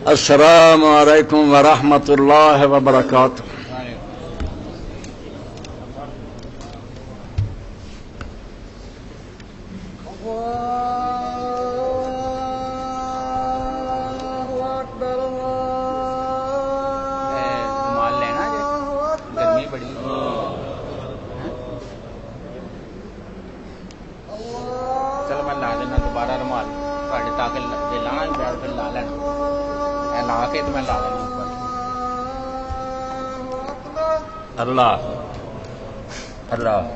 السلام علیکم ورحمۃ اللہ وبرکاتہ۔ اللہ اللہ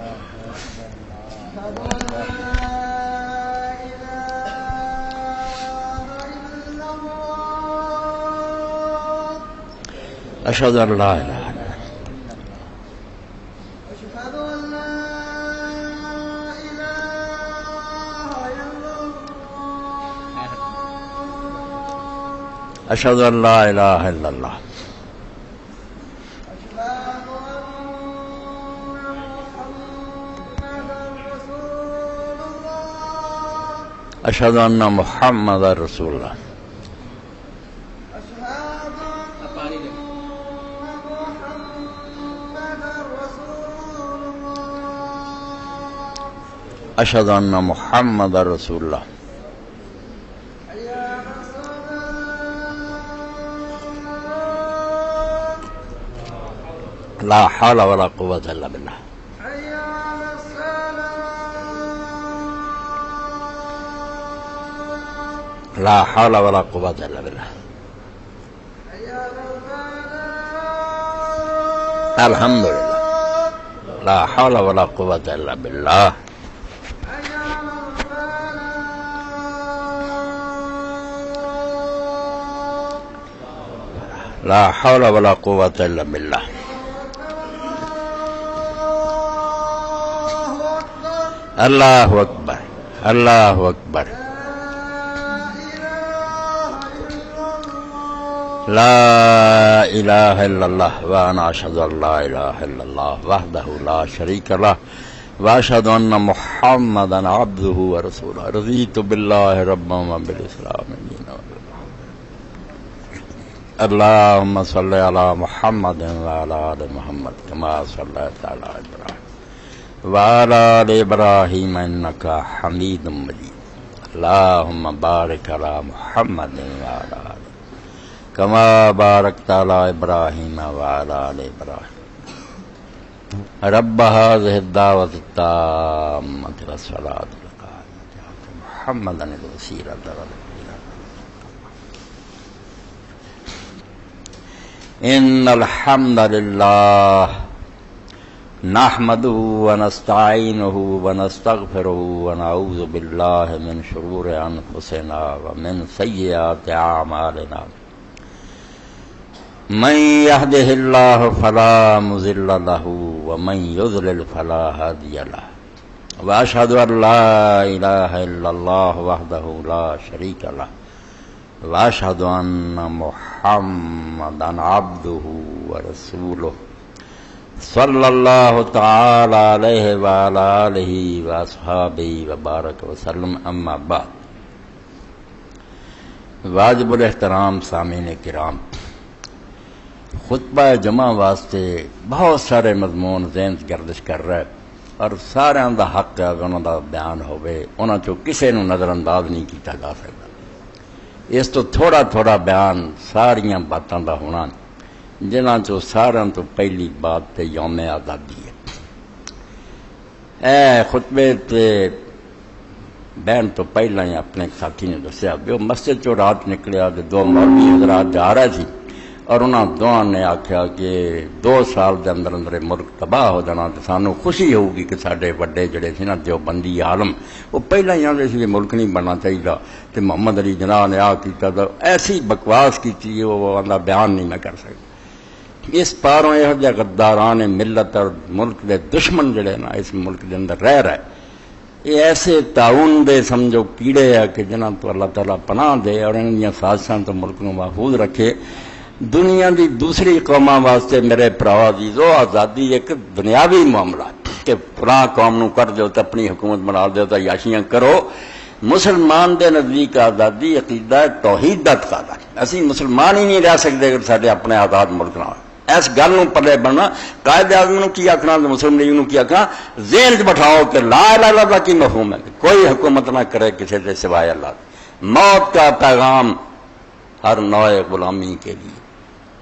اشہد ان لا الہ الا اشہد ان لا الہ الا اللہ اشہد ان محمد رسول اللہ اشہد ان محمد رسول اللہ لا حول ولا قوة الا باللہ لا حول ولا قوة الا باللہ الحمدللہ لا حول ولا قوة الا باللہ لا حول ولا قوة الا باللہ اللہ اکبر اللہ اکبر لا الہ الا اللہ وانا اشہد ان لا الہ الا اللہ وحدہ لا شریک لہ واشہد ان محمدا عبدہ ورسولہ رضیت باللہ ربا وبالاسلام دینا اللہم صلی علی محمد وعلی آل محمد کما صلیت علی ابراہیم وعلی آل ابراہیم انکا حمید مجید اللہم بارک علی محمد وعلی آل کما بارکت علی ابراہیم وعلی آل ابراہیم رب هذه الدعوة التامة والصلاة القائمة آت محمدا الوسیلة والفضیلة ان الحمد للہ نحمده ونستعینه ونستغفره ونعوذ باللہ من شرور انفسنا ومن سیئات اعمالنا من يهده الله فلا مضل له ومن يضلل فلا هادي له واشهد ان لا اله الا الله وحده لا شريك له واشهد ان محمدا عبده ورسوله صلی اللہ تعالی علیہ وعلی آلہ واصحابہ وبارک وسلم اما بعد واجب الاحترام سامعین کرام، خطبہ جمعہ واسطے بہت سارے مضمون ذہن گردش کر رہا ہے اور سارے دا حق ہے کہ انہوں دا بیان ہوئے، انہوں چو کسے نو نظر انداز نہیں کیتا جا سکتا۔ اس تو تھوڑا تھوڑا بیان ساریاں باتاں دا ہونا، جنہاں چو ساریاں تو پہلی بات تے یوم آزادی ہے۔ اے خطبے تے بہن تو پہلا ہی اپنے ساتھی نے دسیا وہ مسجد چو رات نکلیا کہ دو مولوی حضرات جا رہے تھی اور انہاں دوہاں نے آکھیا کہ 2 سال دے اندر اندر ملک تباہ ہو جانا تے سانو خوشی ہوگی کہ ساڈے وڈے جڑے سی نا دیوبندی عالم وہ پہلا ہی آندے سی کہ ملک نہیں بننا چاہیے تے محمد علی جناح نے کیتا تو ایسی بکواس کی وہ آندا بیان نہیں میں کر سکتا۔ اس پاروں یہ جہ غداران ملت اور ملک دے دشمن جڑے نا اس ملک دے اندر رہ رہے، یہ ایسے تعاون دے سمجھو کیڑے ہے کہ جنہاں تو اللہ تعالیٰ پناہ دے اور ان دیاں سازشاں تو ملک نو محفوظ رکھے۔ دنیا دی دوسری قوماں واسطے میرے پراؤ عزیزو آزادی ایک دنیاوی معاملہ ہے کہ فلاں قوم نو کر دیو تو اپنی حکومت بنا دیو تو عیاشیاں کرو۔ مسلمان دے نزدیک آزادی عقیدہ توحید دا تقاضا ہے۔ اسی مسلمان ہی نہیں رہ سکتے اگر سارے اپنے آزاد ملک نہ اس گل پلے بننا قائد اعظم کی آخنا مسلم لیگ کی آخنا ذہن چ بٹھاؤ کہ لا الہ الا اللہ کی مفہوم ہے کہ کوئی حکومت نہ کرے کسی سے سوائے اللہ، موت کا پیغام ہر نوع غلامی کے لیے،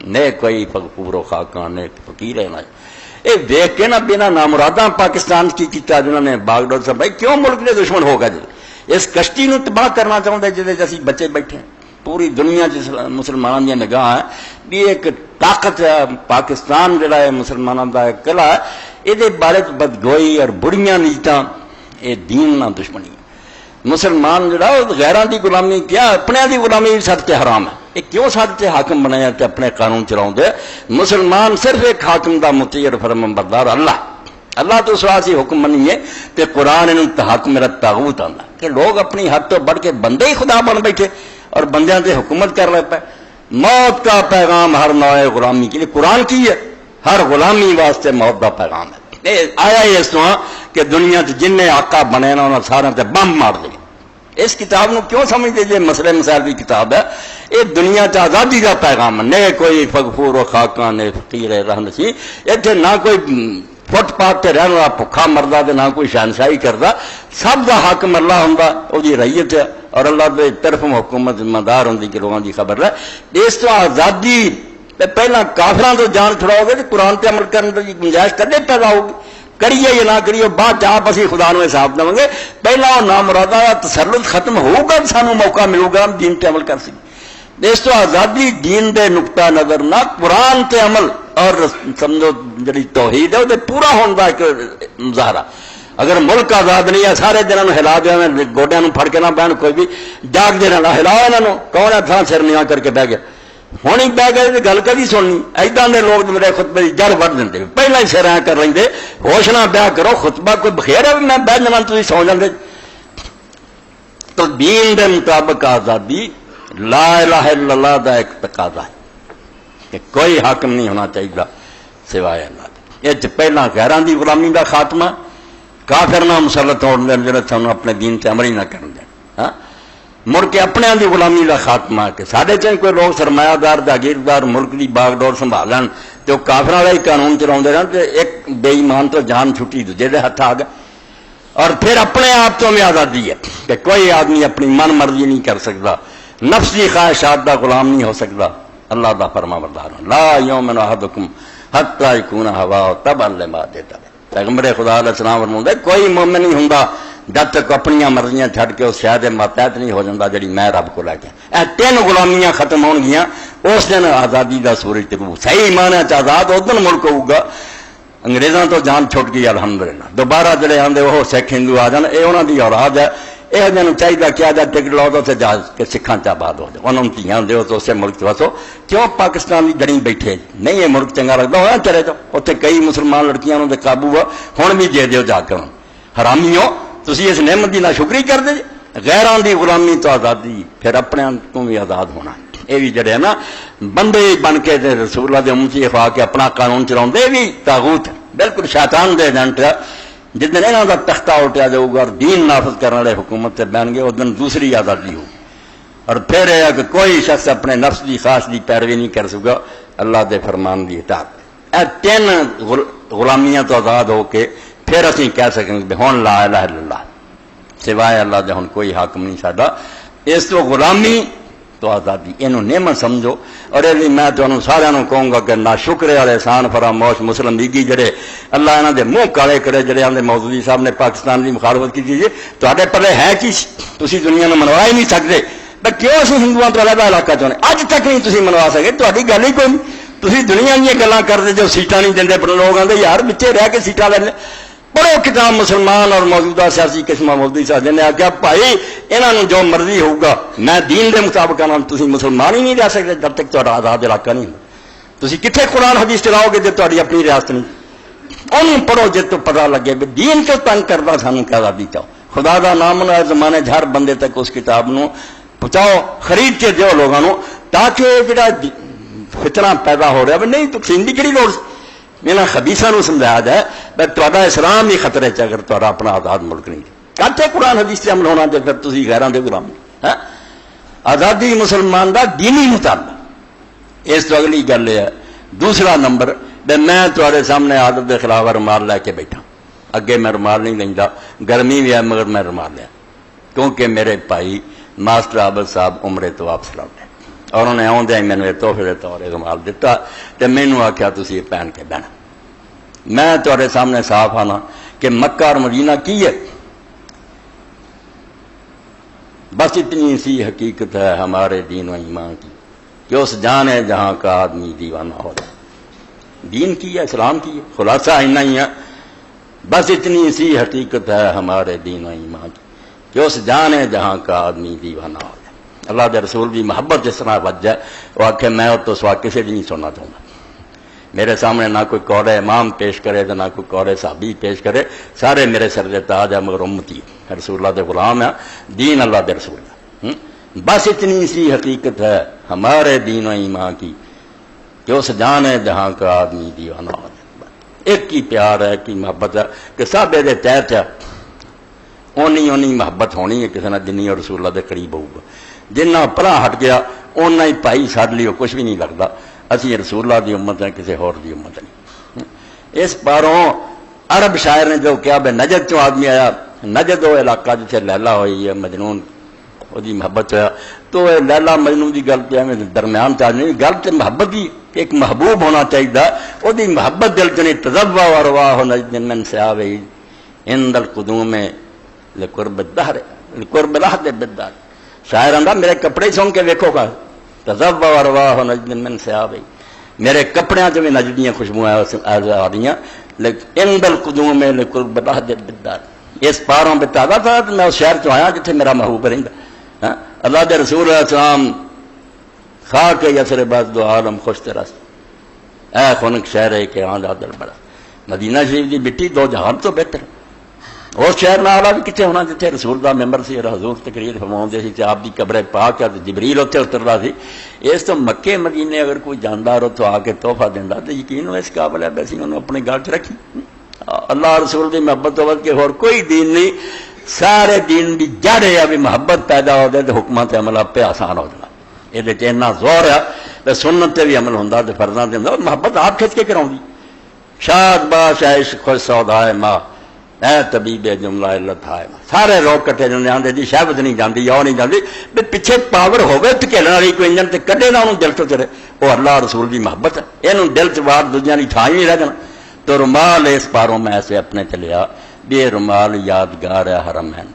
نہ کوئی فقور و خاکان نے فقیر ہے نہ یہ دیکھ کے نا بنا نامراداں پاکستان کی کیتا جنہوں نے باغڈور صاحب بھائی کیوں ملک کے دشمن ہو گئے اس کشتی نو تباہ کرنا چاہتے جہاں اسی بچے بیٹھے ہیں پوری دنیا مسلمانوں کی نگاہ ہے بھی ایک طاقت ہے پاکستان جڑا ہے مسلمانوں کا ایک قلعہ ہے یہ بارے بدگوئی اور بڑیاں نیتاں یہ دین نہ دشمنی مسلمان جڑا غیراں دی غلامی کیا اپنے دی غلامی بھی سد کے حرام ہے یہ کیوں سد کے حاکم بنایا تے اپنے قانون چلاؤ دے مسلمان صرف ایک حاکم دا مطیع اور فرمانبردار اللہ تو سواسی حکم بنی ہے تے قرآن انہوں تحاکم میرا تاغوت آندا کہ لوگ اپنی حد تو بڑھ کے بندے ہی خدا بن بیٹھے اور بندیاں تے حکومت کر رہے پہ موت کا پیغام ہر نوع غلامی کے لیے قرآن کی ہے ہر غلامی واسطے موت کا پیغام ہے آیا ہی اس طرح کہ دنیا جن آقا بنے نا انہوں سارے تے بم مار دے اس کتاب نو کیوں سمجھتے جی مسئلے مسائل کی کتاب ہے یہ دنیا چ آزادی کا پیغام ہے نہ کوئی فغفور و خاکاں نے فقیر رہنسی اتنے نہ کوئی فٹ پاتھ تے رہن والا بھکھا مردا تے نہ کوئی شہنشاہی کردا سب دا حاکم اللہ ہوندا او دی رعیت ہے اور اللہ دے طرف حکومت ذمہ دار ہوندی کہ لوگوں دی خبر ہے اس تو آزادی پہلا کافراں تو جان چھڑاؤ گے تے قرآن تے عمل کرنے کی گنجائش کدے پیدا ہوگی کریے یا نہ کریے بعد آپ اسی خدا نو حساب دیں گے پہلا وہ نامرادہ کا تسلط ختم ہوگا سانو موقع ملے گا ہم دین تے عمل کر سکیں اس تو آزادی دین دے نقطہ نظر نہ قرآن تے عمل اور سمجھو جڑی توحید ہے وہ پورا ہونے کا ایک مظاہرہ اگر ملک آزاد نہیں ہے سارے دنوں ہلا دیا گوڈیا پھڑ کے نہ بہن کوئی بھی جاگ دینا نہ ہلاؤ یہاں کون ہے تھان سر نیا کر کے بہ گیا ہوں ہی بہ گئے گل کبھی سننی ایدا کے لوگ میرے خطبے کی جڑ وڑ دیں پہلے ہی سر ای کر لیں ہوش نہ بیا کرو خطبہ کوئی بخیر ہے میں بہ جانا تھی سو جاندے تو دین دے مطابق آزادی لا الہ الا اللہ دا ایک تقاضا ہے کہ کوئی حاکم نہیں ہونا چاہیے سوائے اللہ یہ پہلا غیراں دی غلامی دا خاتمہ کافر نہ مسلط ہو دین جڑے سانو اپنے دین تے عمل ہی نہ کرن دین ہاں مڑ کے اپنے دی غلامی دا خاتمہ کہ ساڈے چ کوئی لوگ سرمایہ دار جاگیردار ملک دی باغ ڈور سنبھالن تے وہ کافراں والا ہی قانون چلاوندے رہن تے ایک بے ایمان تو جان چھٹی دوجے دے ہتھ آ گئے اور پھر اپنے آپ تو میں آزادی ہے کہ کوئی آدمی اپنی من مرضی نہیں کر سکتا نفس کی خواہشات دا غلام نہیں ہو سکتا اللہ دا فرما بردار لا یؤمن احدکم حتی یکون ہواہ تبعا لما دیتا پیغمبر خدا علیہ السلام فرماتے کوئی مومن نہیں ہوندا جب تک اپنی مرضیاں چھڈ کے اس شاید ماتحت نہیں ہو جاتا جڑی میں رب کو لے کے اے تین غلامیاں ختم ہون گیاں اس دن آزادی دا سورج طلوع صحیح ایمان ہے آزاد اس دن ملک ہوگا انگریزاں تو جان چھٹ گئی الحمدللہ دوبارہ جڑے آندے وہ سکھ ہندو آ جان یہ انہوں دی اولاد ہے یہ جن چاہیے کیا جائے ٹکٹ لاؤ تو جا کے سکھان چ آباد ہو جائے انہوں نے دھیان دو تو اسے ملک وسو کیوں پاکستان کی جڑی بیٹھے نہیں یہ ملک چنگا لگتا ہوا چلے جاؤ اتنے کئی مسلمان لڑکیاں دے قابو ہوا ہوں بھی دے دیو جا کے حرامی ہو تسی اس نعمت کی نہ شکری کر دے غیران دی غلامی تو آزادی پھر اپنے کو بھی آزاد ہونا یہ بھی جڑے نا بندے بن کے رسول اللہ دے امتی خوا کے اپنا قانون چلاؤ بھی تاغوت ہے بالکل شیطان دے ایجنٹ ہے جس دن یہاں کا تختہ اٹھا جاؤ گا اور دین نافذ کرنے والے حکومت سے بہن گے اس دن دوسری آزادی ہو اور پھر یہ کہ کوئی شخص اپنے نفس کی خواہش کی پیروی نہیں کر سکا اللہ دے فرمان کی اطاعت اے تین غلامیاں تو آزاد ہو کے پھر اسی کہہ سکیں گے ہن لا الہ الا اللہ سوائے اللہ دے ہن کوئی حاکم نہیں ساڈا اس تو غلامی تو آزادی یہ نعمت سمجھو اور یہ میں تمہیں سارا کہوں گا کہ نہ شکر والے احسان فراموش مسلم لیگی جڑے اللہ یہاں دے منہ کالے کرے جڑے آدھے مودودی صاحب نے پاکستان کی مخالفت کی جی تے پلے ہے کی تھی دنیا میں منوا ہی نہیں سکتے بھائی کیوں اسی ہندوؤں تو علیحدہ علاقہ چاہتے اج تک نہیں تھی منوا سکے تاری گل ہی کوئی نہیں تھی دنیا دیا گلیں کرتے جو سیٹاں نہیں دیں پر لوگ آتے یار بچے رہ کے سیٹاں لے پڑھو کتاب مسلمان اور موجودہ سیاسی قسم مودودی صاحب نے آخیا بھائی یہاں جو مرضی ہوگا میں دین دے مطابق آنا تھی مسلمان ہی نہیں رہ سکتے جب تک تا آزاد علاقہ نہیں ہوتا تھی کتنے قرآن حدیث چلاؤ گے جب تاری اپنی ریاست نہیں انہوں پڑھو جب تو پتا لگے بھی دین کیوں تنگ کرتا سانوں کیا آزادی چاہو خدا کا نام لو زمانے ہر بندے تک اس کتاب نو پہنچاؤ خرید کے دیو لوگوں تاکہ جا فتنہ پیدا ہو رہا ہے نہیں تو سین کی کہڑی لوڑ یہاں خبیثاں نو سمجھایا جائے بھائی تا اسلام ہی خطرے چ اگر تا اپنا آزاد ملک نہیں کہتے قرآن حدیث سے عمل ہونا جب پھر تھی غیراں دے غلام آزادی مسلمان دا دینی مطالبہ. اس تو اگلی گل یہ ہے. دوسرا نمبر میں تھوڑے سامنے عادت کے خلاف رومال لے کے بیٹھا. اگے میں رومال نہیں لینا، گرمی بھی ہے مگر میں رومال لیا کیونکہ میرے بھائی ماسٹر عابد صاحب عمرے تو واپس لوٹے اور انہوں نے آدھے ہی مینو تحفے کے طور رومال دیتا تو مینو آخیا تھی یہ پہن کے بہنا. میں تھوڑے سامنے صاف آنا کہ مکہ اور مدینہ کی ہے، بس اتنی سی حقیقت ہے ہمارے دین و ایمان کی کہ اس جانے جہاں کا آدمی دیوانہ ہو جائے. دین کی ہے، اسلام کی ہے، خلاصہ اتنا ہی ہے. بس اتنی سی حقیقت ہے ہمارے دین و ایمان کی کہ اس جانے جہاں کا آدمی دیوانہ ہو جائے. اللہ کے رسول کی محبت جس طرح بچ جائے وہ آخے میں تو سوا کسی بھی نہیں سننا چاہوں گا. میرے سامنے نہ کوئی قول امام پیش کرے تو نہ کوئی قول صحابی پیش کرے، سارے میرے سر دے تاج ہے مگر امتی رسول اللہ دے غلام ہے، دین اللہ دے رسول ہے. بس اتنی سی حقیقت ہے ہمارے دین و ایمان کی کہ اس جانے جہاں کا آدمی دیوانہ ہو جائے. ایک ہی پیار ہے، ایک ہی محبت ہے کہ سب یہ تحت ہے. اونی محبت ہونی ہے کسی نے جنی اور رسول اللہ دے قریب ہوگا. جنہ پرا ہٹ گیا اُنہ ہی بھائی ساڈے لیے کچھ بھی نہیں لگتا. اسی رسول اللہ دی امت ہیں، کسی اور دی امت نہیں. اس پاروں عرب شاعر نے جو کیا بے نجد چوں آدمی آیا، نجد وہ علاقہ جتنے لیلا ہوئی ہے مجنون وہ محبت ہوا تو لیلا مجنون کی گل پہ درمیان چ نہیں گل تو محبت کی ایک محبوب ہونا چاہیے. وہ محبت دل چ نہیں تذبہ و ارواح نجد من سیاوی عند القدوم لقرب الدہر لقرب العہد بالدار. شاعر آندا میرے کپڑے سن کے ویکھو گا تذبہ و ارواح نجد من سیاوی، میرے کپڑیاں چ بھی نجدیاں خوشبوئیں آ رہی لیکن عند القدوم لقرب العہد بالدار. اس پاروں پہ تازہ تھا تو میں اس شہر چ آیا جتنے میرا محبوب رہتا. اللہ کے رسول علیہ السلام خاک یسر بس دو عالم خوش ترس اے خنک شہر ہے کہ آن دل بڑا. مدینہ شریف کی مٹی دو جہان تو بہتر. اس شہر میں آلہ بھی کتنے ہونا جتنے رسول دا ممبر سی اور حضور تقریر فرماؤندے سی تے آپ دی قبر پاک ہے جبریل اتنے اتردا سی. اس تو مکے مدینے اگر کوئی جاندار ہو تو آ کے تحفہ دینا تو یقین ہو اس قابل ہے بس انہوں نے اپنے گل چ رکھی. اللہ رسول کی محبت تو ود کے اور کوئی دین نہیں. سارے دین بھی جڑ ہے بھی محبت پیدا ہو جائے تو حکمت عمل آپ پہ آسان ہو جانا. یہ اتنا زور ہے تو سنت تے بھی عمل ہوتا تو فرضاں تے ہوندا. محبت آپ کھچ کے کراؤں گی. شاد باش عیش خوش سودائے ماں اے طبیب جملہ علت ہے. سارے لوگ کٹے جاندے آندے جی شہبت نہیں جاندی یا نہیں جاندی بھی پیچھے پاور ہوے دھکیلن والی کوئی انجن تے کڈے نہ انہوں دل تو چلے. وہ اللہ رسول کی محبت ہے. یہ دل چ بار دوجیاں دی تھان ہی نہیں رہ جانا. تو رومال اس پاروں میں ایسے اپنے چلیا بے رومال یادگار ہے حرمین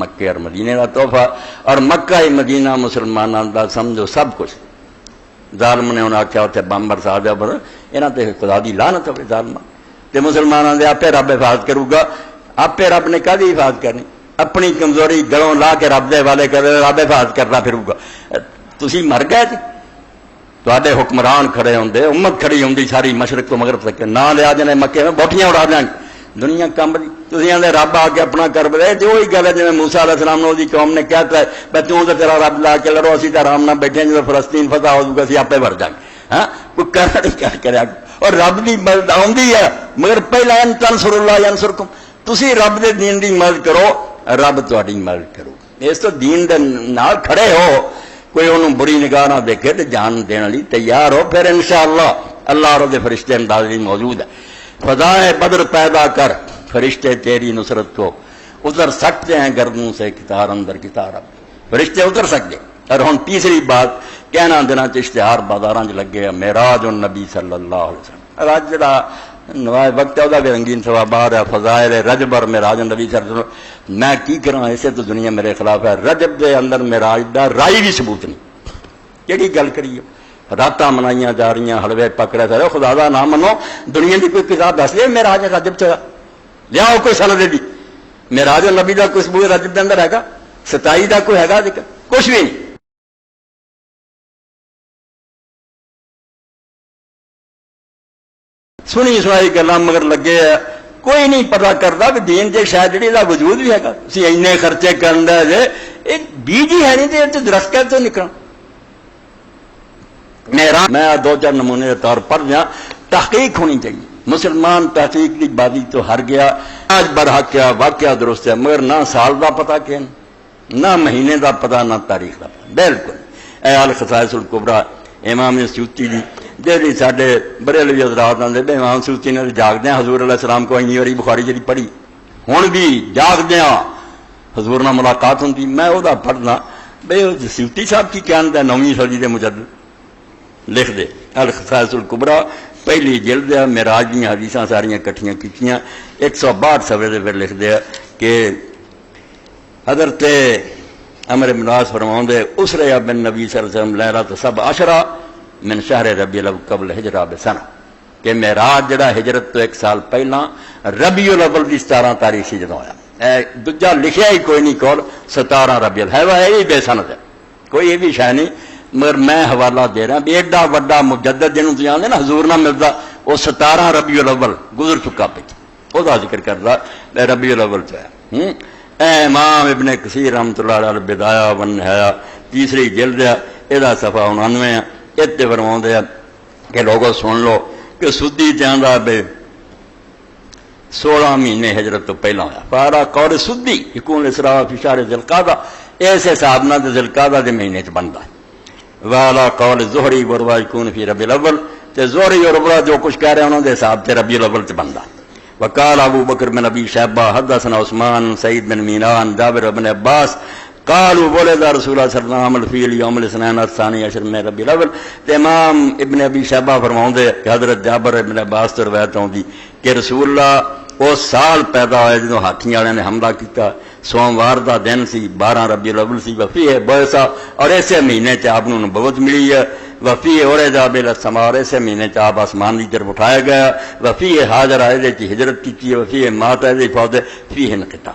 مکے اور مدینے کا تحفہ. اور مکہ ہی مدینہ مسلمانوں کا سمجھو سب کچھ. ظالم نے انہیں آخیا اتنے بم برسا دیا پر یہاں تے خدا دی لعنت ہوے ظالم تے مسلمانوں دے آپ رب حفاظت کرے گا. آپ رب نے کدی حفاظت کرنی؟ اپنی کمزوری گلوں لا کے رب دے والے کر رب حفاظت کرنا پھرے گا. تسی مر گئے جی تے حکمران کھڑے ہوں امت کھڑی ہوں ساری مشرق تو مغرب تک نہ لیا جانے مکے میں بوٹیاں اڑا دیں دنیا کم دی. تھی آدھے رب آ کے اپنا کر دے جو وہی گل ہے جی موسیٰ علیہ السلام نے قوم نے کہتا ہے بھائی توں تو تیرا رب لا کے لڑو اسی تو آرام نہ بیٹھے جب فلسطین فتح ہو جائے اسی آپ بھر جائیں گے. ہاں کوئی کرنا نہیں کیا کرے اور رب کی مدد آتی ہے مگر پہلا تنصر اللہ ینصرکم. تسی رب دے دین دی مدد کرو رب تہاڈی مدد کرو. اس تو دین دے نال کھڑے ہو کوئی انہوں بری نگاہ نہ دیکھے تو جان دینے والی تیار ہو پھر انشاءاللہ اللہ اور دے فرشتے اندازی موجود ہے. فضائے بدر پیدا کر فرشتے تیری نصرت کو اتر سکتے ہیں گردوں سے کتار اندر کتار اب فرشتے اتر سکتے. اور ہن تیسری بات کہنا دینا اشتہار بازاراں چ لگے معراج النبی صلی اللہ علیہ وسلم. اج جڑا نوائے وقت ہے وہ بھی رنگین ثوابات ہے فضائل رجب اور معراج النبی صلی اللہ علیہ وسلم. میں کی کراں اسے تو دنیا میرے خلاف ہے. رجب دے اندر معراج دا رائی بھی ثبوت نہیں. کیڑی گل کریے راتاں منائیاں جا رہی حلوے پکڑے سارے خدا دا نام منو. دنیا کی کوئی کتاب دس دے معراج رجب چ لیاؤ کوئی سند دی معراج النبی دا کوئی ثبوت رجب دے اندر ہے گا 27 دا کوئی ہے گا کچھ بھی نہیں. سنی سنائی گلاں مگر لگے کوئی نہیں پتا کرتا بھی دین جی شاید جی وجود بھی ہے گا. اسی اینے خرچے کرنا جی ایک بیج ہی ہے نہیں تو درخت تو نکلنا. میں دو چار نمونے کے طور پر دیا تحقیق ہونی چاہیے. مسلمان تحقیق کی بازی تو ہر گیا. آج برحق کیا واقعہ درست ہے مگر نہ سال کا پتا کہ نہ مہینے دا پتا نہ تاریخ دا پتا بالکل. اے الخصائص الکبریٰ امام سیوطی دی جی سارے بریلوی حضرات آتے بے امام سیوطی نے جاگدیا حضور علیہ السلام کو اینی واری بخاری جی پڑھی ہوں بھی جاگدیا حضور نال ملاقات ہوتی میں وہ پڑھنا بھائی سیوطی صاحب کی کہنا ہے 9ویں صدی کے مجدد لکھ دے الخصائص الکبریٰ پہلی جلد ہے معراج دیا حدیث ساریاں کٹھیاں کیتیاں 162 صفحے پھر لکھ دیا کہ حضرت عمر بن عاص فرماؤں دے اسریا بن نبی صلی اللہ علیہ وسلم لیلۃ سبع عشرہ من شہر ربیع الاول قبل ہجرہ بسنہ کہ معراج جڑا ہجرت تو 1 سال پہلا ربیع الاول کی 17 تاریخ سے جدوں ہویا دوجا لکھیا ہی کوئی نہیں کول 17 ربیع الاول ہے یہ بے سند ہے کوئی یہ بھی شے نہیں مگر میں حوالہ دے رہا بھی ایڈا وڈا مجدد جنوں تسی آندے نا حضور نہ ملدا وہ 17 ربیع الاول گزر چکا پہ وہ ذکر کردا ربیع الاول چ ہے. امام ابن کثیر رحمۃ اللہ علیہ البدایہ والنہایہ 3 جلد ہے یہ صفحہ 99 ہے. اتنے فرماؤں ہے کہ لوگوں سن لو کہ سدی چاہتا بے 16 مہینے ہجرت تو پہلا ہوا پارا قول سدی یکون الاسراء فی شہر ذی القعدہ اس حساب نہ ذی القعدہ کے مہینے چ بنتا ہے والا قول زہری وروا یکون فی ربیع الاول تے زہری اور وروا جو کچھ کہہ رہے ہیں انہوں نے حساب سے ربیع الاول چ بنتا. وقال ابو بکر بن ابی شیبہ حدثنا عثمان سعید بن مینان جابر بن عباس قالوا ولد رسول اللہ صلی اللہ علیہ وسلم فی الیوم الاثنین الثانی عشر من ربیع الاول. امام ابن ابی شیبہ فرماؤں دے کہ حضرت جابر بن عباس تو روایت ہوندی کہ رسول اللہ وہ سال پیدا ہوئے جدوں ہاتھی والے نے حملہ کیتا سوموار دا دن سی 12 ربیع الاول سی وفیہ بعثہ اور ایسے مہینے چ آپ نبوت ملی ہے وفیہ عرج الى السماء ایسے مہینے چ آپ آسمان کی طرف اٹھایا گیا وفیہ حاضر آئے چ ہجرت کی وفیہ مات ہے فوت فیہ انقطاع.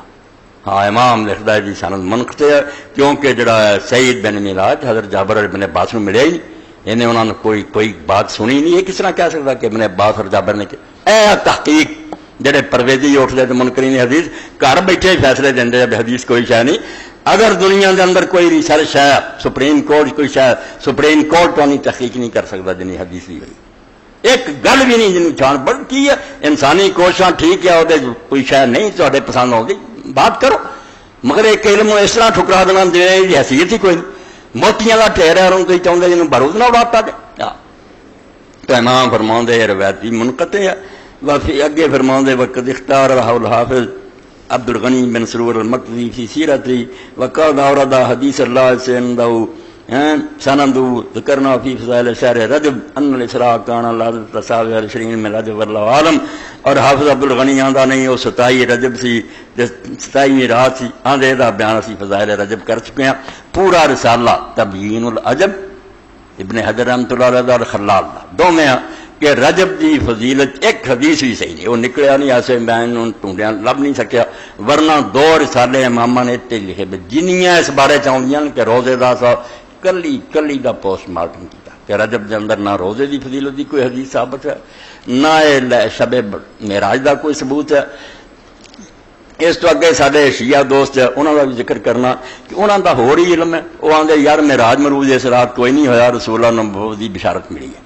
ہاں امام لکھتا ہے جی سند منقطع ہے کیونکہ جڑا سعید بن میراج حضرت جابر بن عباس کو ملے ہی انہیں انہوں نے کوئی بات سنی نہیں ہے کس طرح کہہ سکتا کہ ابن عباس اور جابر نے اے تحقیق جڑے پرویزی اٹھتے تو منکرین حدیث گھر بیٹھے ہی فیصلے دیں اب حدیث کوئی شے نہیں. اگر دنیا کے اندر کوئی ریسرچ ہے سپریم کورٹ کوئی شے سپریم کورٹ تو نہیں تحقیق نہیں کر سکتا جنہیں حدیث بھی ہوئی ایک گل بھی نہیں جنوں چھان بڑھ کی ہے انسانی کوششاں ٹھیک ہے وہ کوئی شے نہیں تو پسند ہوگی بات کرو مگر ایک علم اس طرح ٹھکرا دینا دینے کی حیثیت ہی کوئی نہیں موتیاں کا ٹھہرا اور کوئی چاہتے جنہوں بروز نہ اڑاتا دے تو امام فرماؤں دے روایتی منقطع ہے. وفی اگے فرماؤں دے وقت اختار رہا الحافظ عبد الغنی بن سرور المقدسی فی سیرتی وقد اورد حدیث اللہ سے اندہ سند ذکرنا فی فضائل شہر رجب ان الاسراء کان اللہ تساوی 20 میں رجب واللہ عالم. اور حافظ عبد الغنی آندہ نہیں وہ 27 رجب سی 27 رات سی آندے دا بیان سی فضائل رجب کر چکے ہیں. پورا رسالہ تبیین العجب ابن حجر رحمۃ اللہ علیہ الخلال دو میں کہ رجب دی فضیلت ایک حدیث بھی صحیح نہیں وہ نکلیا نہیں ایسے میں ٹونڈیا لب نہیں سکیا ورنہ 2 رسالے امامہ نے اتنے لکھے جنیاں اس بارے چاہیے کہ روزے دا سا کلی دا پوسٹ مارٹم کیا کہ رجب کے اندر نہ روزے دی فضیلت دی کوئی حدیث ثابت ہے نہ شب معراج دا کوئی ثبوت ہے. اس تو اگے سارے شیعہ دوست ہے انہوں کا بھی ذکر کرنا کہ انہوں کا ہو رہی علم ہے وہ آدھے یار معراج مروج اس رات کوئی نہیں ہویا رسول اللہ نبوت دی بشارت ملی ہے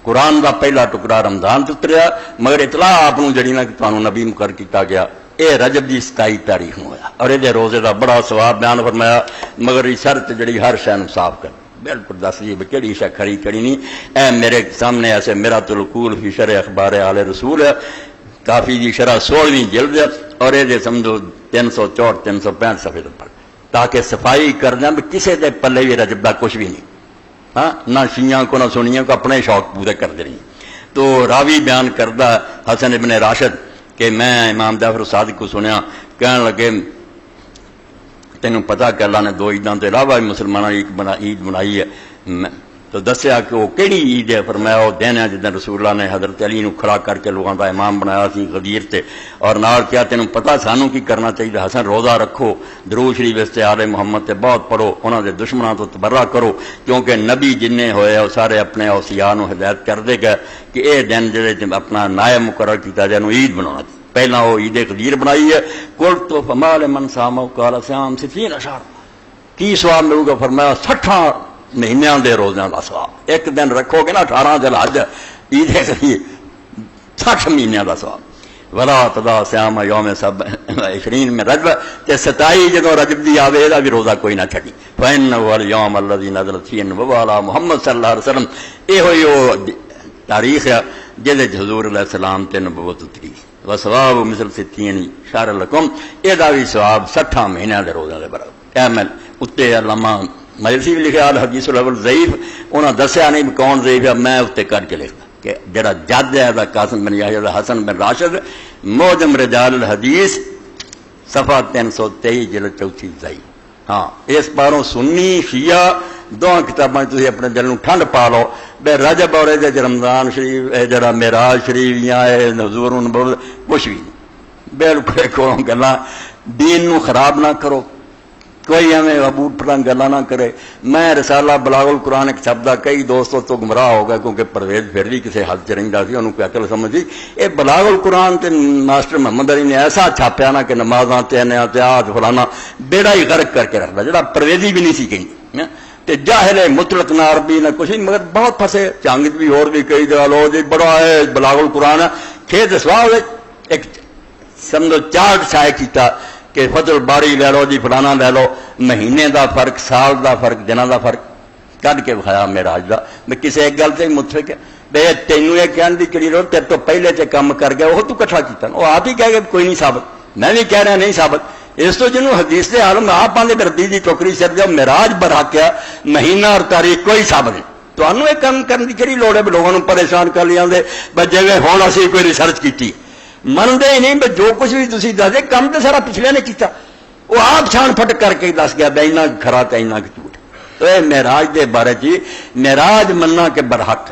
قرآن دا پہلا ٹکڑا رمضان اتریا مگر اطلاع آپ جڑی نا کہ تمہیں نبی مقرر کیا گیا یہ رجب کی 27 تاریخ میں ہوا اور یہ روزے کا بڑا ثواب بیان فرمایا مگر ریسرچ جڑی ہر شے صاف کر بالکل دس دی کہڑی شے کھری کہڑی نہیں. اے میرے سامنے ایسے میرا القول فی شرح اخبار آل رسول ہے کافی دی شرح 16ویں جلد ہے اور یہ سمجھو 364 365 صفحے پر تاکہ صفائی کر دیں کسی دے پلے بھی رجب کا کچھ بھی نہیں ہاں نہ شیعہ کو نہ سنیاں کو اپنے شوق پورے کر دے رہی. تو راوی بیان کردہ حسن ابن راشد کہ میں امام جعفر صادق کو سنیا کہنے لگے تینوں پتا کہ اللہ نے 2 عیداں کے علاوہ مسلمانوں عید بنائی ہے تو دسیا کہ وہ کہڑی عید ہے فرمایا وہ دن ہے جدن رسول اللہ نے حضرت علی نو کھڑا کر کے لوگوں کا امام بنایا سی غدیر تے اور نال کیا تینوں پتا سانوں کی کرنا چاہیے حسن روزہ رکھو درود شریف اس تے آل محمد تے بہت پڑھو انہوں دے دشمنوں تو تبرہ کرو کیونکہ نبی جننے ہوئے وہ سارے اپنے اوصیاء نو ہدایت کر دے گئے کہ اے دن جڑے اپنا نائب مقرر کیتا جائے عید بنانا پہلا وہ عید غدیر بنائی ہے کل تو فما لمن صام قال صیام 60 شہر کی ثواب ملے گا فرمایا 60 مہینوں دے روزوں کا ثواب ایک دن رکھو گے نا 18 ذی الحج عید غدیر 60 مہینوں کا ثواب. ولا تدا سیام یوم سب 20 میں رجب تے 27 جدوں رجب دی آوے دا بھی روزہ کوئی نہ چھڈی فإنه اليوم الذي نزلت فيه النبوة على محمد صلی اللہ علیہ وسلم یہ ہوئی تاریخ ہے جہدے حضور علیہ السلام تے نبوت اتری وثواب مثل 60 شهر لكم یہ دا بھی ثواب 60 مہینے دے روزے دے برابر کامل اتنے علامہ مجلسی بھی لکھا الحدیث الاول ضعیف انہاں دسیا نہیں کون ضعیف ہے میں اتنے کر کے لکھتا کہ جڑا جد ہے دا قاسم بن یحییٰ دا حسن بن راشد معجم رجال الحدیث صفحہ 323 جلد 34 ضعیف ہاں اس پاروں سنی شیعہ دونوں کتاباں تسی اپنے دل نوں ٹھنڈ پا لو بے رجب اور رمضان شریف جڑا معراج شریف یا حضور نبوت کچھ بھی نہیں بالکل کھولوں گلاں دین نو خراب نہ کرو کوئی ہمیں ابوٹ پٹھان گلا نہ کرے میں رسالہ بلاغ القرآن ایک چھپدا کئی دوستوں تو گمراہ ہو گئے کیونکہ پرویز پھر بھی کسی حد چ رہندا سی انہوں کوئی عقل سمجھی یہ بلاغ القرآن تے ماسٹر محمد علی نے ایسا چھاپیا نا کہ نمازاں تے آج فلانا بیڑا ہی غرق کر کے رکھدا جڑا پرویزی بھی نہیں سی کہیں تے جاہل مطلق نہ عربی نہ کچھ نہیں مگر بہت پھسے چانگت بھی اور بھی کئی جگہ لو جی بڑا ہے بلاغ القرآن کھیت سوال ایک سمجھو چارٹ شائع کیتا کہ فتح الباری لے لو جی فلانا لے لو مہینے دا فرق سال دا فرق دنوں دا فرق کڈ کے بخایا معراج دا میں کسی ایک گل سے متفق ہے بے تینوں یہ کہنے دی کڑی رو تیرے تو پہلے تے کام کر گیا وہ تو کٹھا کیتا وہ آپ ہی کہہ گئے کوئی نہیں ثابت میں بھی کہہ رہا نہیں ثابت اس تو جنوں حدیث دے عالم آپ آندے دردی دی ٹوکری سر جاؤ معراج برحق ہے مہینہ اور تاریخ کوئی ثابت نہیں تو انہوں یہ کام کرنے دی کڑی لوڑ ہے لوگوں نے پریشان کر لیا بجے ہوں اسی کوئی ریسرچ کی منتے ہی نہیں بھائی جو کچھ بھی تھی دسے کم تو سارا پچھلے نے کیتا وہ آپ چھان پھٹ کر کے دس گیا بے اینا کھرا تے اینا جھوٹ تو یہ معراج دے بارے جی معراج مننا کے برحق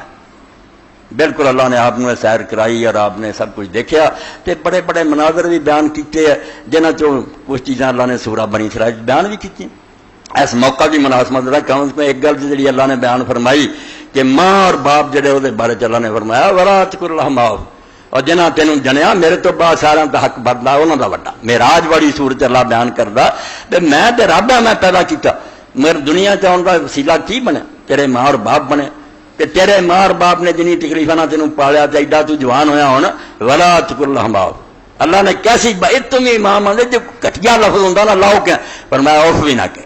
بالکل اللہ نے آپ نے سیر کرائی اور آپ نے سب کچھ دیکھا تے بڑے بڑے مناظر بھی بیان کیتے ہیں جنہاں چوں کچھ چیزاں اللہ نے سورہ بنی اسرائیل بیان بھی کی اس موقع کی مناسبت رکھ کم میں ایک گل جی اللہ نے بیان فرمائی کہ ماں اور باپ جڑے وہ بارے اللہ نے فرمایا ولا تذکر اللہ معاف اور جنہاں تینوں جنیا میرے تو بعد سارا دا حق بندا انہاں دا وڈا معراج والی صورت اللہ بیان کردا تے میں تے رب ہاں میں پیدا کیتا میرے دنیا تے آن دا وسیلہ کی بنے تیرے ماں اور باپ بنے تے تیرے ماں اور باپ نے جنی تکلیفاں نال تینوں پالیا تے ایڈا تو جوان ہویا ہن ولا تقل لهم اللہ نے کیسی تم امام نے جو کٹیا لفظ ہوندا نا لاؤ کہ فرمایا اوف بھی نہ کہ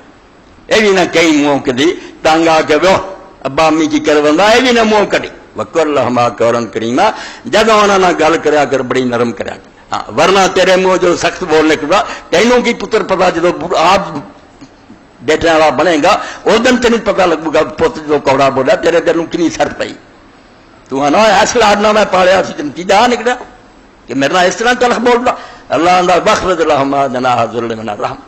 اے بھی نہ کئی منہ کدی تنگ آ کے وہ ابا امی کی کر بندہ اے بھی نہ منہ کڈی وکر لہما قولا کریما جب انہاں نال گل کریا کر بڑی نرم کریا کر ہاں ورنہ تیرے منہ جو سخت بولنے کا تینوں کی پتر پتا جدو آپ بیٹے والا بنے گا اس دن تین پتا لگے گا پت جو کوڑا بولا تیرے دل کنی سر پئی تو نا ایسا لاڈنا میں پالیا کی جا نکلا کہ میرے نال اس طرح تلخ بول رہا اللہ بخرد لہما جناح الذل من الرحم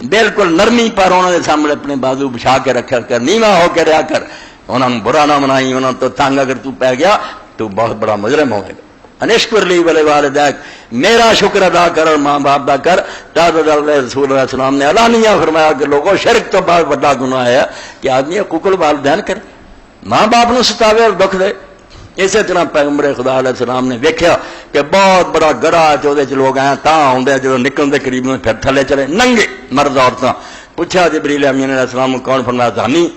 بالکل نرمی پر انہوں نے سامنے اپنے بازو بچھا کے رکھا کر نیواں ہو کے رہا کر انہوں نے برا نہ منائی انہوں تو تنگ اگر تو پہ گیا تو بہت بڑا مجرم ہوئے گا انشکر لی ولے والدیک میرا شکر ادا کر اور ماں باپ دا کر رسول اللہ صلی اللہ علیہ وسلم نے اعلانیہ فرمایا کہ لوگوں شرک تو بہت بڑا گناہ ہے کہ آدمی حقوق الوالدین کرے ماں باپ نو ستاوے اور دکھ دے اسی طرح پیغمبر خدا علیہ السلام نے دیکھا کہ بہت بڑا گڑا چودے چ لوگ آئے تاں آدھے جو نکلتے قریب میں پھر تھلے چلے ننگے مرد عورتاں پوچھا جبریل امین علیہ السلام کون فرمایا زانی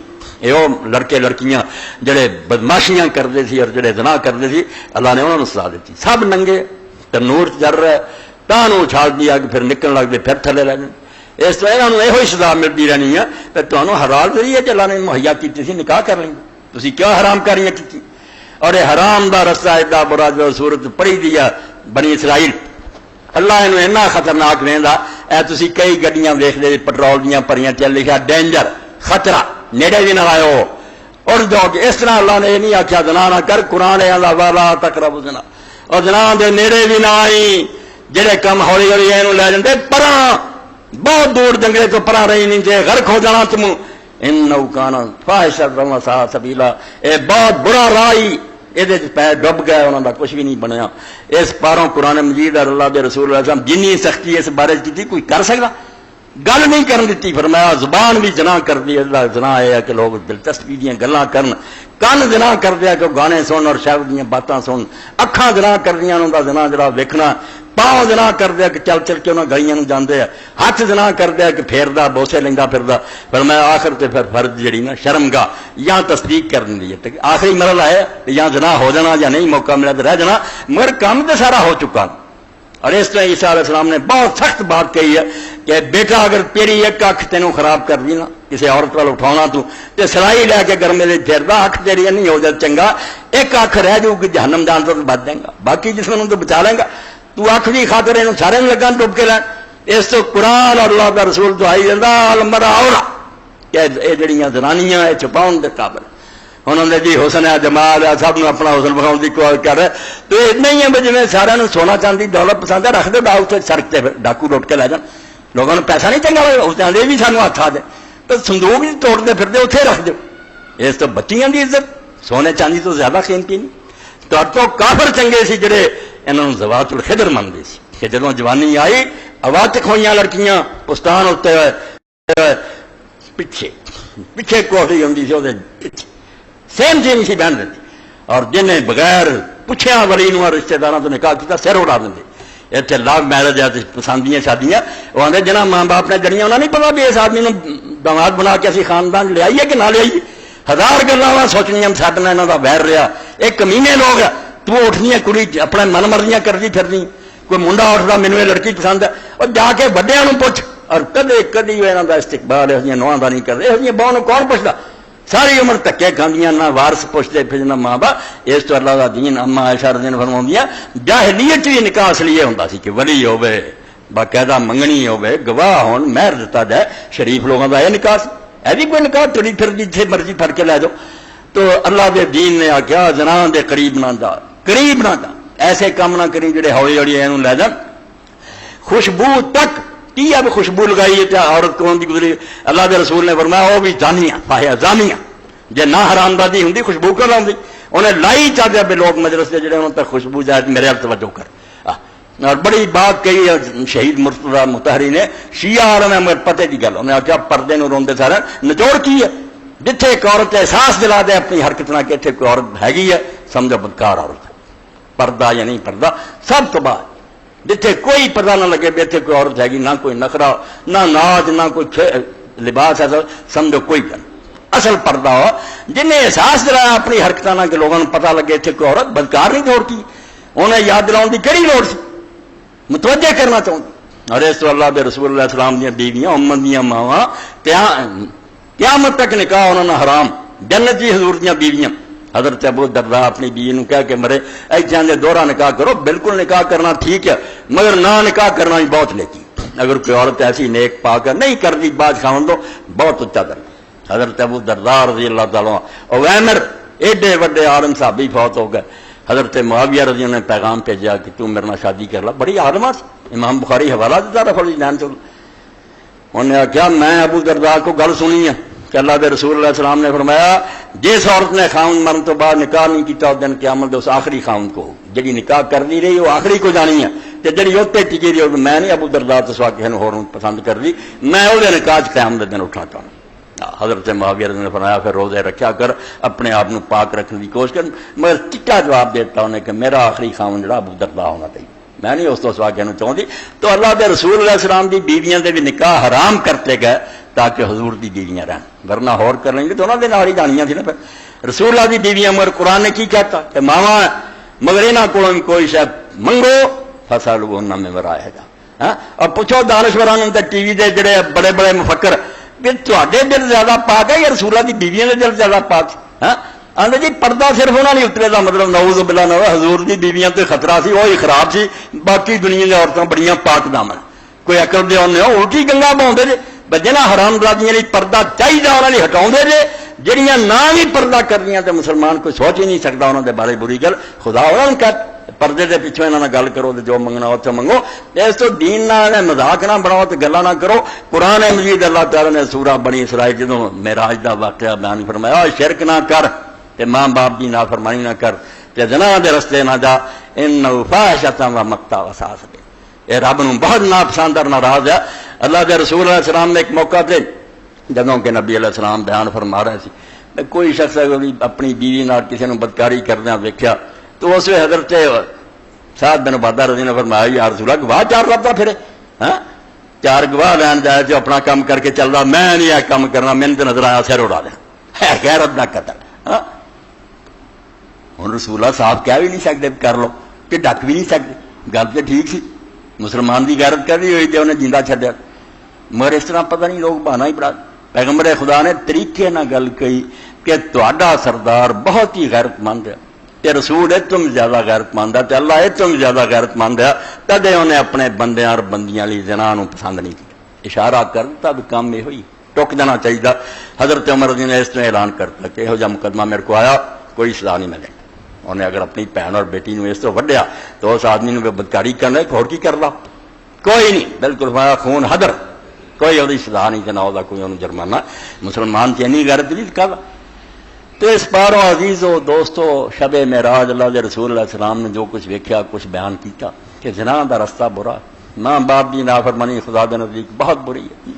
یہ لڑکے لڑکیاں جڑے بدماشیاں کرتے سی اور جڑے زنا کرتے سی اللہ نے انہوں نے سزا دیتی سب ننگے تنور چل رہا ہے تاں اچھال دیا کہ پھر نکلن لگتے پھر تھلے رہ جائیں اس طرح انہوں نے یہ سزا ملتی رہنی ہے کہ تمہیں حلال ذریعے کہ اللہ نے مہیا کی سی نکاح کر لیں تھی کیوں حرام کاریاں کی اور یہ حرام دا رستہ ایڈا برا جو صورت پڑھی دیا بنی اسرائیل اللہ انہوں اینا خطرناک ویندا اے تسی کئی گڈیاں ویکھ لے پٹرول دیاں پریاں چل لکھا ڈینجر خطرہ نیڑے بھی نہ آئے اور جو کہ اس طرح اللہ نے یہ نہیں آخیا زنا نہ کر قرآن والا تقربوا الزنا اور زنا دے نیڑے بھی نہ آئی جڑے کم ہولی ہولی یہ لے جاندے پراں بہت دور جنگلے تو پراں رہی نہیں جے غرق ہو جانا تم انہ کان فاحشۃ وساء سبیلا اے بہت برا رائی یہ پیر ڈب گئے انہوں کا کچھ بھی نہیں بنیا اس پاروں قرآن مجید اور اللہ دے رسول اللہ علیہ وسلم جنی سختی اس بارے کی تھی کوئی کر سکتا گل نہیں کرن دیتی فرمایا زبان بھی جنا کر دی اللہ جنا ہے کہ لوگ دلچسپی دیاں گلاں کرن کن جنا کر دیا کہ گانے سن اور شعر دیاں باتاں سن اکھاں جنا کر دیاں انہوں دا جنا جڑا ویکھنا پاؤں زنا کردیا کہ چل چل کے انہاں گلیاں نوں جاندے آ، ہاتھ زنا کردیا کہ پھیردا بوسے لیندا پھردا، فرمایا آخر تے پھر فرض جڑی نا شرمگاہ یا تصدیق کرن دی ہے، آخری مرحلہ ہے یا زنا ہو جانا یا نہیں موقع ملا تو رہ جانا، مگر کام تو سارا ہو چکا۔ اور اس طرح عیسیٰ علیہ السلام نے بہت سخت بات کہی ہے کہ بیٹا اگر تیری ایک اکھ تینوں خراب کر دی نا، کسی عورت وال اٹھاؤنا تو تے سلائی لے کے گرمے دے پھردا، اکھ تیری نہیں ہو جائے چنگا، ایک اکھ رہ جاؤ کہ جہنم جان تو بچ دیں گا، باقی جسم تو بچا لیں گا، تو اکھ بھی خاطر یہ سارے لگا ڈب کے لین۔ اس تو قرآن اور اللہ کا رسول تو آئی جاتا المرا اور یہ جڑیاں زنانیاں یہ چھپاؤن دے قابل، انہوں نے جی حسن ہے جمال ہے سب نے اپنا حسن بخاؤ کی کوشش کر رہے، تو اتنا ہی ہے بھی جی سارا سونا چاندی دولت پسند ہے، رکھ دو ڈاؤ سے سڑک سے ڈاکو لٹ کے لے جان، لوگوں نے پیسہ نہیں چنگا لگتا یہ بھی سانو ہاتھ آ دے، تو صندوق بھی توڑتے پھرتے اتنے رکھ دو، اس تو بچیاں کی عزت سونے چاندی تو زیادہ قیمتی نہیں۔ تو کافر چنگے سی جڑے انہوں نے زوات الخدر منگے سی کہ جدوں جوانی آئی عواتق ہوئیاں لڑکیاں پستان اتنے ہوئے پیچھے پیچھے کوٹھی ہوں سی وہ پیچھے سیم سیم سی بہن دیتی، اور جنہیں بغیر پوچھیا ولی نو رشتے داراں تو نکاح کیا سر اڑا دیں۔ اتنے لو میرج ہے پسندیاں شادیاں وہ آدھے جنہیں ماں باپ نے جڑیاں انہیں نہیں پتا بھی اس آدمی داماد بنا کے اسی خاندان لے آئیے کہ نہ لے آئیے، ہزار گلاں سوچنیاں سڈے نال انہاں دا ویر رہا، ایک کمینے لوگ ہے، تو اٹھنی کڑی اپنے من مرضیاں کرتی پھرنی، کوئی منڈا اٹھتا مینوں یہ لڑکی پسند ہے، اور جا کے وڈیاں نوں پوچھ، اور کدے کدی یہاں کا استقبال یہ نواں کا نہیں کرتے، یہ بہن کون پوچھتا، ساری عمر دھکے کھاندیاں، نہ وارث پوچھتے پھر نہ ماں باپ۔ اس تو اللہ کا دین اما عائشہ رضی اللہ عنہا فرماؤندیاں جاہلیت بھی نکاح اصلی یہ ہوندا سی کہ ولی ہوے باقاعدہ منگنی ہوے گواہ ہون مہر دتا جائے، شریف لوگوں کا یہ نکاح سی، ایسی کوئی نکاح تڑی پھر جتھے مرضی پھڑ کے لے جاؤ۔ تو اللہ کے دین نے آخیا زنا دے قریب نہ جا، قریب نہ جا، ایسے کام نہ کری جڑے ہولی ہولی یہ لے جان۔ خوشبو تک کی اب خوشبو لگائی ہے عورت کون دی گزری، اللہ کے رسول نے فرمایا وہ بھی زانیاں فاحشہ زانیاں، جے نہ حرام بازی ہوں خوشبو کر لاؤں، انہیں لائی چاہتے بھی لوگ مجلس سے جڑے انہوں تک خوشبو جائے میرے حل توجہ کر۔ اور بڑی بات کہی ہے شہید مرتضیٰ مطہری نے، شیعہ عالم ہے مگر پتے کی گل، انہیں آخیا پردے نو روندے سارے نچوڑ کی ہے، جتھے ایک عورت احساس دلا دے اپنی حرکت نہ کہ اتنے کوئی عورت ہے سمجھو بدکار عورت ہے، پردہ یا نہیں پردہ سب تو بعد، جتھے کوئی پردہ نہ لگے اتنے کوئی عورت ہے نہ کوئی نخرا نہ ناچ نہ کوئی لباس ایسا سمجھو کوئی گل، اصل پردہ ہو جنہیں احساس دلایا اپنی حرکت نہ کہ لوگوں کو پتہ لگے اتنے کوئی عورت بدکار نہیں چھوڑتی، انہیں یاد دلاؤ کی کہڑی لوڑ سی، متوجہ کرنا چاہتی۔ اور اس تو اللہ کے رسول اللہ السلام دیا بیویاں امت دیا ماواں قیامت تک نکاح انہوں نے حرام، جنت جی حضور دیا بیویاں۔ حضرت ابو الدرداء اپنی بیوی نو کہہ کے مرے ایسے دوہرا نکاح کرو، بالکل نکاح کرنا ٹھیک ہے مگر نہ نکاح کرنا بھی بہت نیکی، اگر کوئی عورت ایسی نیک پا کر نہیں کرتی بات خاون دو بہت اچا در۔ حضرت ابو الدرداء رضی اللہ تعالیٰ اویمر ایڈے وڈے عالم صحابی فوت ہو گئے، حضرت معاویہ رضی اللہ نے پیغام بھیجا کہ تم میرے نال شادی کر لا، بڑی عالمہ سی، امام بخاری حوالہ دیتا رفع الجنان سے، انہوں نے کہا میں ابو الدرداء کو گل سنی ہے کہ اللہ کے رسول اللہ السلام نے فرمایا جس عورت نے خاون مرن تو بعد نکاح نہیں کیتا اس دن قیامت دے اس آخری خاون کو، جڑی نکاح کرنی رہی وہ آخری کو جانی ہے، تے جڑی اتنے ٹکی رہی میں نہیں ابو الدرداء تو سوا کسی ہور پسند کر دی، میں وہ نکاح قیامت دے دن اٹھنا چاہوں۔ حضرت معاویہ نے فرمایا پھر روزے رکھا کر، اپنے آپ کو پاک رکھنے کی کوشش کر، مگر چٹا جواب دیتا انہیں کہ میرا آخری خاون جڑا ابو الدرداء ہونا چاہیے، میں نہیں اس تو سوا کہنا چاہتی۔ تو اللہ کے رسول علیہ السلام کی بیویاں دے بھی نکاح حرام کرتے گئے تاکہ حضور دی بیویاں رہن، ورنہ ہور کر لیں گے تو انہوں نے ناری جانیاں تھی نا۔ پھر رسول اللہ دی بیویاں مگر قرآن نے کی کہتا کہ ماواں مگر یہاں کو کوئی شاید منگو فصل میں ورائے گا، اور پوچھو دانشوران ٹی وی دے جڑے بڑے بڑے مفکر کہ تے دل زیادہ پاک ہے یا رسول اللہ دی بیویاں دے دل زیادہ پاک؟ آدھے جی پردہ صرف ہونا نہیں اترے کا مطلب نعوذ باللہ نہ حضور دی بیویاں تے خطرہ سی وہی خراب سی، باقی دنیا کی عورتیں بڑیاں پاک دامن، کوئی عقل دے انہیں الٹی گنگا پاؤں جے بجنا حرام زادیاں پردہ چاہیے انہوں ہٹاؤ جے، جہاں نہ بھی پردہ کر رہی تو مسلمان کوئی سوچ ہی نہیں سکتا انہوں دے بارے بری گل، خدا انہوں نے کہہ پردے کے پیچھے یہاں گل کرو تو جو منگنا اتنے منگو، اس تو دین نہ مذاق نہ بناؤ تو گلا نہ کرو۔ قرآن مجید اللہ تعالیٰ نے سورہ بنی اسرائیل جدوں معراج دا واقعہ بیان فرمایا شرک نہ کر تے ماں باپ کی نافرمانی نہ کر تے زنا دے رستے نہ جا، انہ فاحشۃ و مقتا و ساء سبیلا، یہ رب نو بہت ناپسند اور ناراض ہے۔ اللہ کے رسول علیہ السلام نے ایک موقع تے جدوں کہ نبی علیہ السلام بیان فرما رہے سی، کوئی شخص اپنی بیوی نال کسی نے بدکاری کردیا ویکھیا تو اس حضرت سعد بن عبادہ رضی نے فرمایا یا رسول اللہ گواہ چار لبدا پھرے، ہاں 4 گواہ لین جائے جو اپنا کام کر کے چل رہا، میں نہیں یہ کام کرنا، میں تو نظر آیا سر اڑا دیا، ہے غیرت نہ قتل۔ ہوں رسول اللہ صاحب کہہ بھی نہیں سکتے کر لو، کہ ڈک بھی نہیں سکتے، گل تو ٹھیک سی، مسلمان کی غیرت کر رہی ہوئی تو انہیں جیندہ چھڈیا، مگر اس طرح پتہ نہیں لوگ بہانا ہی بڑا۔ پیغمبر خدا نے طریقے نہ گل کہی کہ تہاڈا سردار بہت ہی غیرت مند ہے، کہ رسول ہے تم زیادہ غیرت مند ہے، اللہ ہے تم زیادہ غیرت مند ہے، تدے انہیں اپنے بندیاں اور بندیاں لی زنا نو پسند نہیں کیا، اشارہ کر تب کام یہ ہوئی، ٹک جانا چاہیے۔ حضرت عمر رضی نے اس طرح اعلان کرتا کہ یہو جہا مقدمہ میرے کو آیا کوئی سزا نہیں ملے، انہیں اگر اپنی بہن اور بیٹی نو اس طرح وڈیا تو اس آدمی نے بدکاری کرنا اور کی کر لا، کوئی نہیں، بالکل خون حدر، کوئی وہ سزا نہیں جنا وہ کوئی انہوں جرمانہ، مسلمان کی اینی غیرت نہیں کر۔ تو اس پاروں عزیزو دوستو شب معراج اللہ دے رسول علیہ السلام نے جو کچھ ویکھیا کچھ بیان کیتا کہ زنا دا رستہ برا، ماں باپ کی نافرمانی خدا دے نزدیک بہت بری ہے۔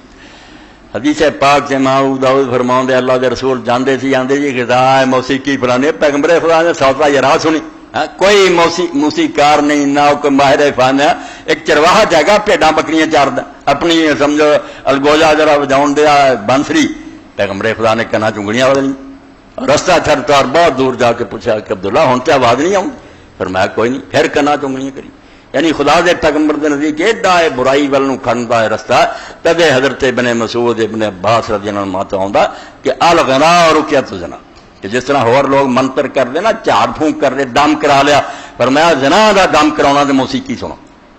حدیث پاک سے امام ابو داؤد فرماؤں دے اللہ دے رسول جاندے سی آندے جی غذا موسیقی فلانے، پیغمبر خدا نے سوتا یرا سنی، کوئی موسیقار نہیں، نہ کوئی ماہر فن ہے، ایک چرواہا جائے گا بھیڈاں بکریاں چاردا اپنی سمجھو الگوجا جرا بجاؤن دیا بنسری، پیغمبر خدا نے کنا چنگڑیاں والی رستہ چھڑتا اور بہت دور جا کے پوچھا کہ عبداللہ ہوں تے آواز نہیں آؤں، فرمایا کوئی نہیں، پھر کنا چنگڑیاں کری، یعنی خدا دے پیغمبر دے نزدیک ایڈا ہے برائی والوں کھڑندا ہے رستہ۔ تدے حضرت ابن مسعود ابن عباس رضی اللہ عنہ ماتا آندا کہ الغنا رکیت زنا، کہ جس طرح اور لوگ منتر کر دے نا، جھاڑ پھونک کر دے، دم کرا لیا، فرمایا زنا دا دم کراؤنا تے موسیقی سنو،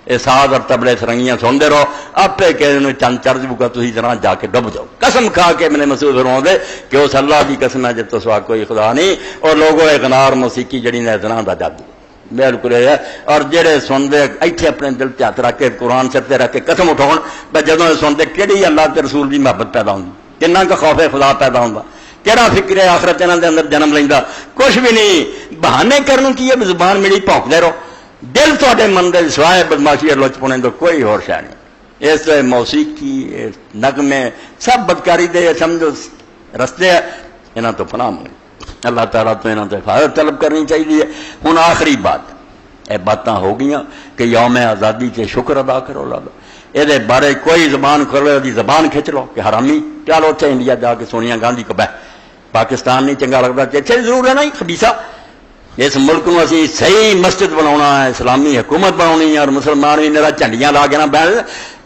اے ساز اور تبلے سرنگیاں سنتے رہو، آپے کہ چند چرج بکا تھی طرح جا کے ڈب جاؤ۔ قسم کھا کے میں نے مسعود فرماؤں دے کہ اس اللہ کی قسم ہے جب تو سوا کوئی خدا نہیں، اور لوگوں غنار موسیقی جڑی نے زنا دا جادو بالکل ہے۔ اور جڑے سنتے ایتھے اپنے دل تے ہاتھ رکھ کے قرآن سر تے رکھ کے قسم اٹھاؤ جدوں سنتے کہڑی اللہ تے رسول کی محبت پیدا ہوتی، کنا کا خوف خدا پیدا ہوتا، کہڑا فکر ہے آخرت انہاں دے اندر جنم لیندا، کچھ بھی نہیں، بہانے کرنے کی ہے، زبان میری پونکدے رہو، دل تواڈے من دے سوائے بدماشی اور لچ پونے تو کوئی اور شے نہیں۔ اس موسیقی نغمے سب بدکاری دے سمجھو رستے انہاں تو پناہ مانگو، اللہ تعالیٰ تو انہاں تو حفاظت طلب کرنی چاہیے۔ ہن آخری بات یہ باتاں ہو گئیاں کہ یوم آزادی کے شکر ادا کرو لگا، یہ بارے کوئی زبان کھولے دی زبان کھچ لو کہ حرامی، چلو اتنے انڈیا جا کے سونیا گاندھی کو بہ، پاکستان نہیں چنگا لگتا اتنے ضرور ہے نا خبیثہ، اس ملک نو اسی صحیح مسجد بنا ہے، اسلامی حکومت بنانی ہے، اور مسلمان بھی میرا جھنڈیاں لا کے نہ بہن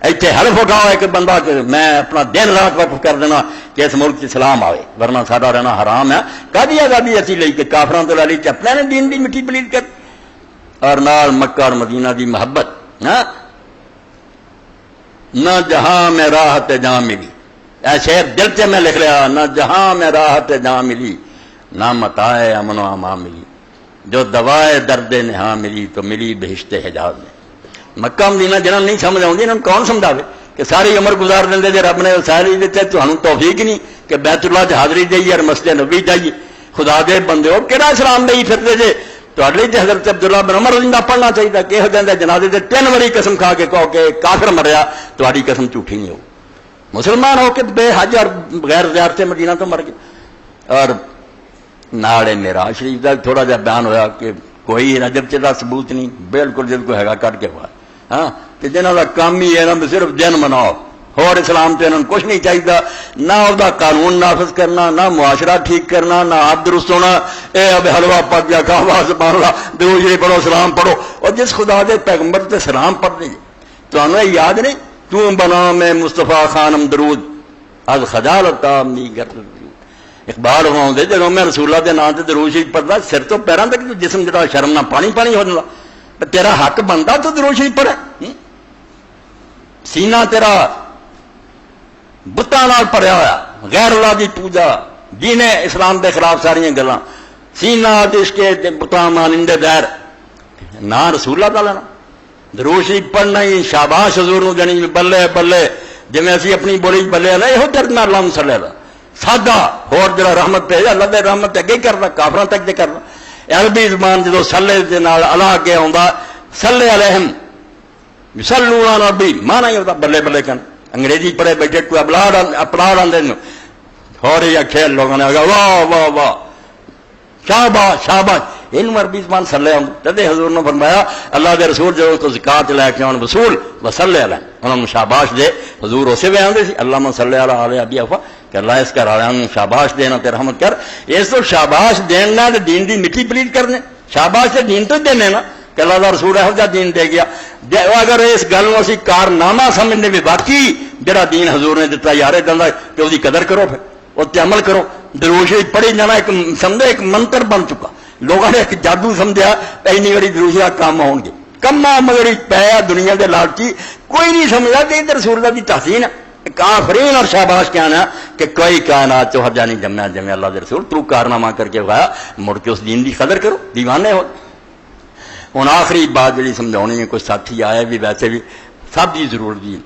اتنے حلف اٹھاؤ ایک بندہ کہ میں اپنا دن رات وقف کر دینا کہ اس ملک اسلام آئے، ورنہ سارا رہنا حرام ہے۔ کدی آزادی اسی لئی کہ کافران تو لی اپنے نے دین دی مٹی پلیت کر، اور نال مکہ اور مدینہ دی محبت، نہ جہاں میں راحت جہاں ملی، اے شعر دل سے میں لکھ لیا، نہ جہاں میں راحت جہاں ملی، نہ متائے امن و امان ملی، جو دوائے درد نہاں ملی تو ملی بہشت حجاز میں۔ مکہ مدینہ جنہاں نہیں سمجھ آؤں انہوں کون سمجھاوے کہ ساری عمر گزار دیں جی رب نے ساری دیتے تو ہم توفیق نہیں کہ بیت اللہ سے حاضری دئیے اور مسجد نبوی جائیے، خدا دے بندے ہو کہڑا اسلام نہیں پھرتے جے تو حضرت عبداللہ بن عمر رضی اللہ پڑھنا چاہیے کہ یہ جنازے سے 3 واری قسم کھا کے کہو کہ کافر مریا تاری قسم جھوٹھی نہیں ہو، مسلمان ہو کے بے حج اور بغیر زیارت مدینہ تو مر گئے۔ اور ناڑے معراج شریف کا تھوڑا جہا بیان ہوا کہ کوئی رجب چا ثبوت نہیں، بالکل جب کوئی ہے کٹ کے ہوا، ہاں تو جنہوں کا کام ہی ہے نا صرف دن مناؤ، اور اسلام تو انہوں کچھ نہیں چاہیے، نہ وہ قانون نافذ کرنا، نہ معاشرہ ٹھیک کرنا، نہ آپ درست ہونا، اے اب حلوہ پک گیا کہا سبحان اللہ درود شریف پڑھو سلام پڑھو، اور جس خدا دے پیغمبر تے سلام پڑھ دیں تو ہمیں یاد نہیں تو بنا میں مصطفیٰ خانم درود از خجالت می گرد اقبال ہوا دے جب میں رسول اللہ کے نام سے درود شریف پڑھتا سر تو پیروں تک جسم جڑا شرم نہ پانی پانی ہو جاتا، تیرا حق بنتا تو درود شریف پڑھے، سینہ تیرا بتاں نال بھریا ہوا، غیر اللہ کی پوجا، دین اسلام کے خلاف ساری گلاں، سینہ عشق بتاں مانندے دیر، نہ رسول اللہ کا لینا، درود شریف پڑھنا ہی شاباش حضور نو جانی بلے بلے، جی اسی اپنی بولی بلے والا یہ درد نہ اللہ مسلے کا سادہ اور جڑا رحمت پہ اللہ دے رحمت اگے کرتا کافراں تک دے کرتا، عربی زبان جدو سلے دے نال الا کے آندا سلے علیہم یصلون علی نبی مانا ہی ہوتا بلے بلے کن، انگریزی پڑھے بیٹھے کوئی اپلاڈ آندے نو اور یہ کھیل لوگوں نے کہا واہ واہ واہ شاباش شاباش، یہ عربی زبان سلے آؤں تدے حضور نے فرمایا اللہ دے رسول جو تو زکات لے کے آن وصول وسلے علیہ انہوں نے شاباش دے حضور اسے بھی آندے سی اللہ من صلی اللہ علیہ ابی افا کہ اللہ اس کا رالے شاباش دینا تے رحمت کر اس تو شاباش دینا تے دین دی مٹی پلید کرنے شاباش تے دین تو دینے نا کہ اللہ دا رسول ہے دین دے گیا اگر اس گل کو اسی کارنامہ سمجھنے بھی باقی جڑا دین حضور نے دیتا یارے دلہ کہ وہ قدر کرو پھر وہ عمل کرو درود شریف پڑھی جانا ایک سمجھے ایک منتر بن چکا لوگوں نے ایک جادو سمجھا اینی بڑی درود شریف کام ہون گے کما مگر پیا دنیا کے لالچی کوئی نہیں سمجھا کہ ادھر رسول اللہ کی تحسین ہے آفرین اور شاباش کیا نا کہ کوئی کائنات چوہر جانی جمع جمع اللہ کے رسول تو کارنامہ کر کے کھایا مڑ کے اس دین کی قدر کرو دیوانے ہو ہوں آخری بات جی سمجھانی ہے کوئی ساتھی آیا بھی ویسے بھی سب کی ضرورت بھی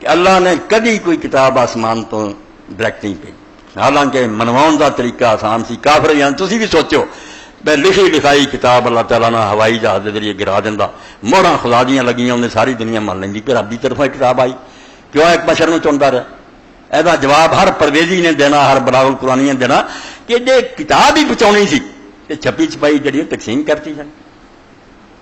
کہ اللہ نے کدی کوئی کتاب آسمان تو ڈائریکٹ نہیں پی حالانکہ منواؤں کا طریقہ آسان سی کافر جان تھی بھی سوچو بے لکھی لکھائی کتاب اللہ تعالیٰ نے ہوائی جہاز کے ذریعے گرا دینا موہراں خدا دیاں لگیاں انہیں ساری دنیا من لینی پھر رب کی طرف کتاب آئی کیوں ایک بشر میں چنتا رہا یہ جواب ہر پرویزی نے دینا ہر بلاغ القرآنی نے دینا کہ جی کتاب ہی بچاؤنی سی کہ چھپی چھپائی جڑی تقسیم کرتی سن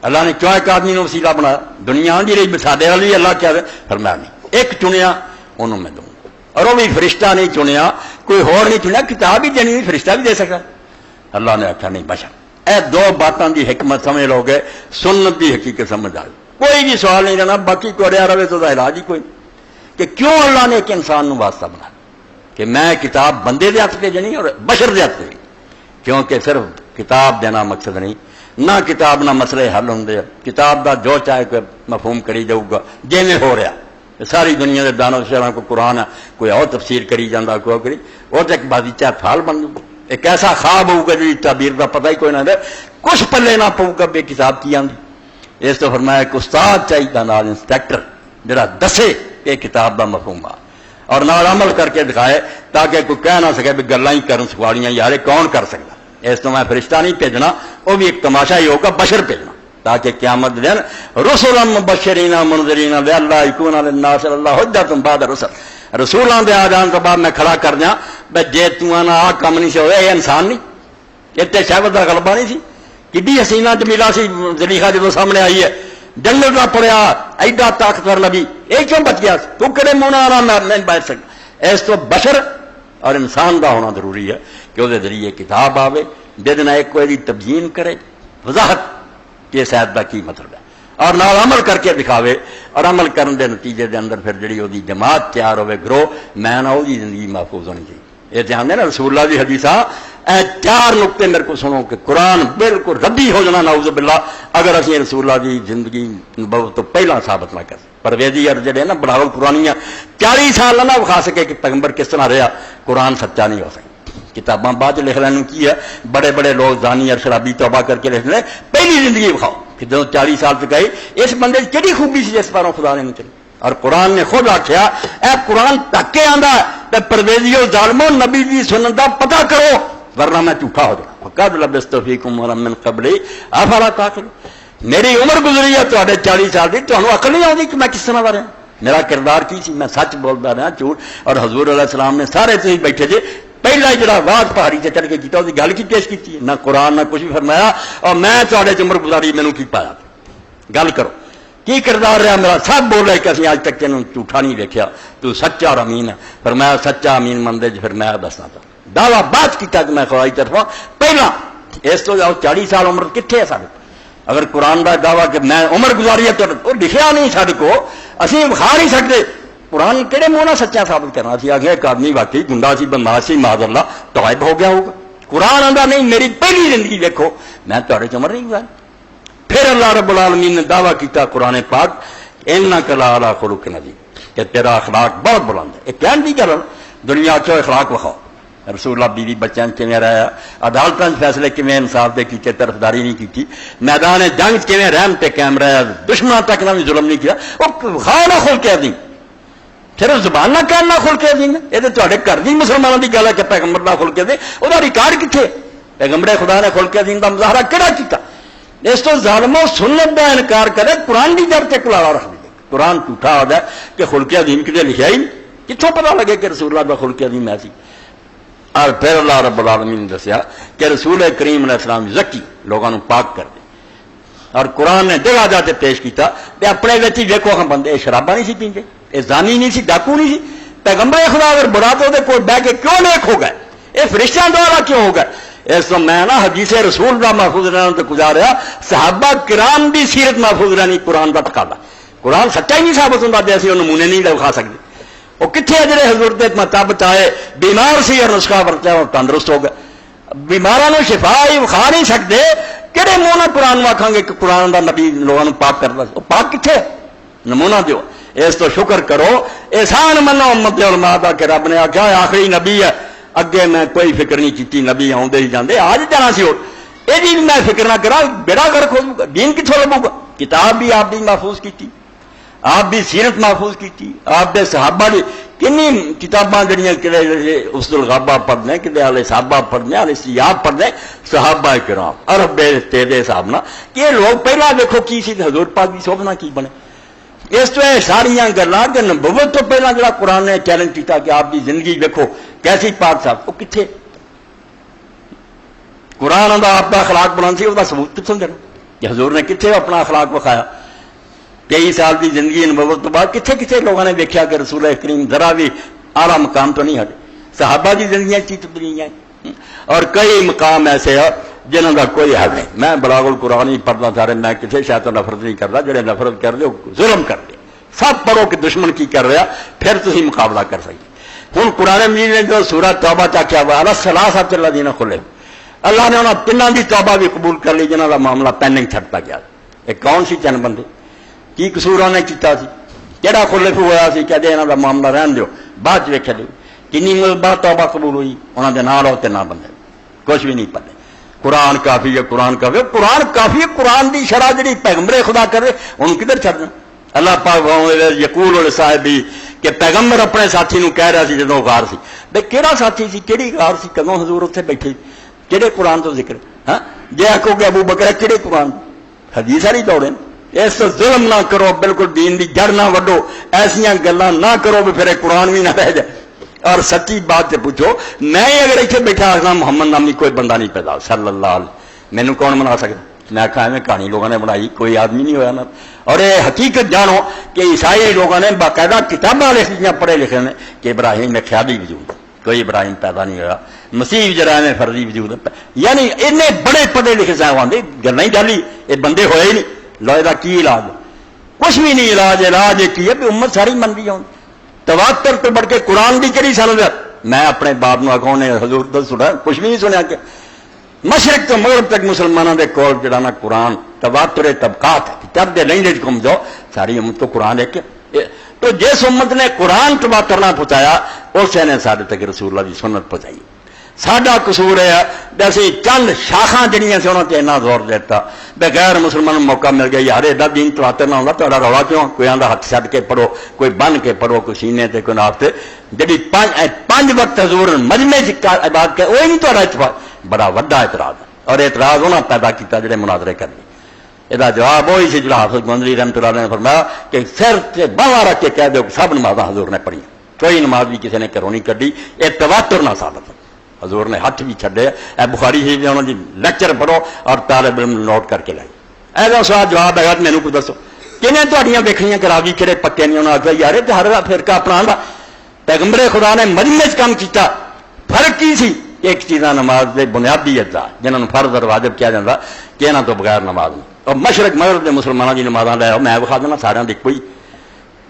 اللہ نے کیوں ایک آدمی نے وسیلہ بنایا دنیا دی رہی سادے والی اللہ کیا فرمایا نہیں ایک چنیا انہوں میں دوں اور وہ بھی فرشتہ نہیں چنیا کوئی ہور نہیں چنیا کتاب ہی دینی فرشتہ بھی دے سکتا اللہ نے آخیا نہیں بشر اے دو باتوں کی حکمت سمجھ لو گے سنت کی حقیقت سمجھ آئے کوئی بھی سوال نہیں رہنا باقی کو رہا رہے تو علاج ہی کوئی کہ کیوں اللہ نے ایک انسان واسطہ بنا کہ میں کتاب بندے دے ہاتھ پہ جنی اور بشر دے ہاتھ پہ کیونکہ صرف کتاب دینا مقصد نہیں نہ کتاب نہ مسئلے حل ہوں کتاب دا جو چاہے کوئی مفہوم کری جاؤ گا جی میں ہو رہا ساری دنیا کے دانوں شہروں کو قرآن ہے کوئی اور تفسیر کری جانا کوئی کری اور تو ایک بازیچہ پھال بن جائے ایک ایسا خواب ہوگا جی تعبیر کا پتہ ہی کوئی نہ دے کچھ پلے نہ پؤ گا بے کتاب کی آدھی اس تو فرمایا ایک استاد چاہیے نال انسپیکٹر جڑا دسے کہ کتاب دا مفہوم آ اور نال عمل کر کے دکھائے تاکہ کوئی کہہ نہ سکے بھی گلاں ہی کرن سکھواڑیاں یار کون کر سکتا اس تو میں فرشتہ نہیں بھیجنا وہ بھی ایک تماشا ہی ہوگا بشر بھیجنا تاکہ قیامت دن رسلا مبشرین منذرین لئلا یکون للناس اللہ حجۃ بعد الرسل رسولاں دے آ جان تو بعد میں کھڑا کر دیاں بے جے تو آنا آ کم نہیں سے ہوئے یہ انسان نہیں اتنے شہوت کا غلبہ نہیں سی کڈی حسینہ جمیلہ سی زلیخا جدو سامنے آئی ہے جنگل کا پڑیا ایڈا طاقتور نبی یہ کیوں بچ گیا تو کہڑے منہ آنا میں نہیں بیٹھ سکتا اس تو بشر اور انسان کا ہونا ضروری ہے کہ وہ ذریعے کتاب آوے جہاں ایک کوئی تبیین کرے وضاحت کہ صحت کا کی مطلب ہے اور نال عمل کر کے دکھاوے اور عمل کرنے دے نتیجے دے اندر پھر جڑی وہ جماعت تیار ہوئے گروہ میں نہ وہ زندگی محفوظ ہونی چاہیے یہ دھیان دینا رسول اللہ کی حدیث اے چار نقطے میرے کو سنو کہ قرآن بالکل ردی ہو جانا نعوذ باللہ اگر اسی رسول اللہ کی زندگی نبوت تو پہلا ثابت نہ کر پرویزی اور جڑے نا بڑھاول قرآنیاں 40 سال نہ بکھا سکے کہ پیغمبر کس طرح رہا قرآن سچا نہیں ہو سکتا کتاباں بعد لکھ لینے کی ہے بڑے بڑے لوگ زانی اور شرابی توبہ کر کے لکھ لیں پہلی زندگی بکھاؤ کہ جو 40 سال تک آئی اس بندے کی کہڑی خوبی سی جس پاروں خدا نے نہیں چلی اور قرآن نے خود آخیا اے قرآن تک کے آندا ہے پرویزیو ظالمو نبی دی سنت دا پتہ کرو ورنہ میں جھوٹا ہو جاؤں فقد لبثت فیکم عمرا من قبلی افلا تعقلون میری عمر گزری ہے تواڈے 40 سال دی تانوں عقل نہیں آندی کہ میں کس طرح دا رہا میرا کردار کی سی میں سچ بولتا رہا جھوٹ اور حضور علیہ السلام نے سارے تھی بیٹھے جی پہلا جڑا واض پہاڑی سے چڑھ کے کیتا وہ گل کی پیش کی نہ قرآن نہ کچھ بھی فرمایا اور میں تواڈے عمر گزاری مینوں کی پایا گل کرو کی کردار رہا میرا سب بول رہے کہ اسی آج تک تینوں جھوٹا نہیں دیکھا تو سچا اور امین ہے فرمایا سچا امین مندے پھر میں دسنا تھا دعویٰ بات کیتا کہ میں خدا کی طرفوں پہلا اس تو 40 سال عمر کتنے ہے سارے اگر قرآن کا دعویٰ کہ میں عمر گزاری ہے تو لکھیا نہیں سارے کو اسی کھا نہیں سکتے قرآن کہڑے منہ نہ سچا ثابت کرنا سی آگے ایک آدمی واقعی گنڈا سی بدماش سی معاذ اللہ طائب ہو گیا ہوگا قرآن آندا نہیں میری پہلی زندگی دیکھو میں تھوڑے عمر نہیں گزاری پھر اللہ رب العالمین نے دعویٰ کیتا قرآن پاک انک لعلی خلق عظیم کہ تیرا اخلاق بہت بلند ہے یہ کہنے کی گل دنیا چو اخلاق وکھاؤ رسول اللہ بیوی بچوں کیویں رہا عدالتوں فیصلے کیویں انصاف دے کیتے طرفداری نہیں کی میدان جنگ کیویں رحم تے قائم رہا دشمنوں تک نہ بھی ظلم نہیں کیا وہ کھا نہ کھول کے دیں صرف زبان نہ کہنا کھول کے دیں یہ تو تھوڑے گھر کی مسلمانوں کی گل ہے کہ پیغمبر نہ کھول کے دے وہ ریکارڈ کتنے پیغمبر خدا نے کھول کے دین کا مظاہرہ کہڑا کیتا اس تو ظالموں سنت کا انکار کرے قرآن کی جب تک کلاڑا رکھ دے قرآن جھوٹا ہو جائے کہ خلق عظیم کتنے لکھا ہی کتوں پتا لگے کہ رسول اللہ کا خلق عظیم ایسی اور پھر اللہ رب العالمین نے دسیا کہ رسول کریم علیہ السلام زکی لوگوں کو پاک کر دے، اور قرآن نے جگہ جا کے پیش کیتا کہ اپنے ہی دیکھو ہم بندے شرابہ نہیں سی پیندے، یہ زانی نہیں سی، ڈاکو نہیں سی، پیغمبر خدا اگر برا تو کوئی بہ کے کیوں نیک ہو گئے، یہ فرشتیاں دوارا کیوں ہو گئے؟ اس تو میں نا حدیث رسول کا محفوظ رہنا تو گزاریا، صحابہ کرام دی سیرت محفوظ رہنی قرآن کا تقاضا، قرآن سچا ہی نہیں ثابت ہوتا تو اسی وہ نمونے نہیں دکھا سکتے، وہ کتنے جڑے حضور کے مطابق آئے بیمار سی اور نسخہ ورتیا اور تندرست ہو گئے، بیماروں کو شفا ہی کھا نہیں سکتے، کہڑے منہ نہ قرآن آکھاں گے کہ قرآن کا نبی لوگوں کو پاک کرتا، وہ پاک کتنے نمونہ دیو، اس تو شکر کرو، احسان منو امت علماء دا کہ رب نے آخیا آخری نبی ہے، اگے میں کوئی فکر نہیں کی، نبی آدھے ہی جانے آج جانا سی، یہ جی میں فکر نہ کرا بیڑا گرک ہو گا، دین کتوں لبوں گا؟ کتاب بھی آپ بھی محفوظ کی، آپ بھی سیرت محفوظ کی، آپ دے صحابہ دی کنی کتاباں جڑیاں کدے اسد الغابہ پڑھنے، کدے والے صحابہ پڑھنے، والے سیاب پڑھنے، صحابہ کرام عرب دے حساب نہ کہ لوگ پہلا دیکھو کی سی حضور پاک کی سوبنا کی بنے، اس تو ساریا گلاں کہ نبوت تو پہلا جڑا قرآن نے چیلنج کیتا کہ آپ کی زندگی دیکھو کیسی پاک صاحب، وہ کتنے قرآن دا آپ کا اخلاق بنا سی، وہ ثبوت کتوں دینا کہ حضور نے کتنے اپنا اخلاق بکھایا، 23 سال کی زندگی نبوت تو بعد کتنے کتنے لوگوں نے دیکھا کہ رسول کریم ذرا بھی اعلیٰ مقام تو نہیں ہٹے، صحابہ کی زندگیاں چیز تبدیلیاں ہیں، اور کئی مقام ایسے ہیں جنہوں کا کوئی حل نہیں۔ میں بلاغ القرآن ہی پڑھنا چاہ رہے، میں کسی شاید تو نفرت نہیں کرتا، جڑے نفرت کر دے ظلم کر دے، سب پڑھو کہ دشمن کی کر رہا، پھر تھی مقابلہ کر سکتے۔ ہوں قرآن مجید نے جو سورہ توبہ چاکیا ہوا الثلاثۃ الذین خلفوا، اللہ نے انہوں تینوں کی توبہ بھی قبول کر لی جنہوں کا معاملہ پینڈنگ چھڑتا گیا۔ یہ کون سی چند بندے، کی قصور انہیں کیتا سی، کہڑا خلف ہوا سی، کہتے یہاں کا معاملہ رہن دیو بعد ویکھے دو، کنی بعد توبہ قبول ہوئی، انہوں نے نہ رہو نہ بندے کچھ بھی نہیں پڑھے۔ قرآن کافی ہے، قرآن کافی ہے، قرآن کافی ہے، قرآن دی شرح جی پیغمبر خدا کرے ان کدھر چھڑنا؟ اللہ پاک یقول صاحب کہ پیغمبر اپنے ساتھی نو کہہ رہا سی جدوں غار سی، بھائی کہڑا ساتھی سی، کہڑی غار سی، کدوں حضور اتنے بیٹھے، کہڑے قرآن تو ذکر؟ ہاں جی آخو کہ ابو بکر کہڑے قرآن؟ حدیث والی دوڑے، اس ظلم نہ کرو، بالکل دین دی جڑ نہ وڈو، ایسا گلاں نہ کرو بھی پھر قرآن بھی نہ رہ جائے۔ اور سچی بات سے پوچھو، میں اگر اتنے بیٹھا آخنا محمد نامی کوئی بندہ نہیں پیدا صلی اللہ علیہ، مینو کون بنا سکتا؟ میں آخا ایویں کہانی لوگوں نے بنائی، کوئی آدمی نہیں ہوا نا۔ اور یہ حقیقت جانو کہ عیسائی لوگوں نے باقاعدہ کتاباں لکھیاں پڑھے لکھے نے کہ ابراہیم میں خیالی وجود، کوئی ابراہیم پیدا نہیں ہوا، مسیح جرائم فرضی وجود، یعنی ان بڑے پڑھے لکھے صاحب آتے گلا ہی جالی، یہ بندے ہوئے ہی نہیں۔ لو یہ کی علاج؟ کچھ بھی نہیں علاج، علاج ایک ہی ہے بھی امت ساری من رہی ہے۔ تواتر تو بڑھ کے قرآن کی کہڑی سند ہے؟ میں اپنے باپ نو اگوں نے حضور تو سنا کچھ بھی نہیں سنیا کہ مشرق تو مغرب تک مسلمانوں کے کول جڑا نا قرآن تواتر طبقات چڑھتے لہندے گھوم جاؤ، ساری امت کو قرآن ایک۔ تو جس امت نے قرآن تواتر نہ پہنچایا اس نے سارے تک رسول اللہ کی سنت پہنچائی۔ ساڈا قصور ہے ویسے چند شاخاں جڑیاں سے انہوں نے اتنا زور دیتا، بغیر مسلمان موقع مل گیا یار ایڈا دین تواتر نہ ہوتا، تا رولا کیوں؟ کوئی آدھا ہاتھ چھڈ کے پڑھو، کوئی بن کے پڑھو، کوئی سینے تے کوئی ناف تے، جی پانچ وقت حضور مجمع عبادت کے وہی نہیں تا اتفاق، بڑا وڈا اعتراض ہے۔ اور اعتراض انہوں نے پیدا کیا جڑے مناظرے کرنے، یہ جواب وہی سی جڑا حافظ گوندری رحمۃ اللہ نے فرمایا کہ سر سے باہر رکھ کے کہہ دو کہ سب نمازاں حضور نے پڑھی، کوئی نماز بھی کسی نے گھروں نہیں کڈی، یہ تواتر نہ ثابت ہے۔ حضور نے ہاتھ بھی چھڈے، اے بخاری شریف نے انہوں نے لیکچر پڑھو اور طالب علم نوٹ کر کے لائی۔ ایسا سوال جواب ہے مینوں کوئی دسو کنہیں تہاڈیاں ویکھنیاں کراوی کہڑے پکے نہیں؟ انہوں نے آخیا یار ہر فرقہ اپنا آندا، پیغمبر خدا نے مجمع وچ کام کیتا، فرق کی سی؟ ایک چیز نماز کے بنیادی اجزاء جنہوں نے فرض اور واجب کیا جاتا کہ انہوں تو بغیر نماز نہیں۔ اور مشرق مغرب کے مسلمانوں کی نمازاں لے آؤ، میں بخا دینا سارے دی کوئی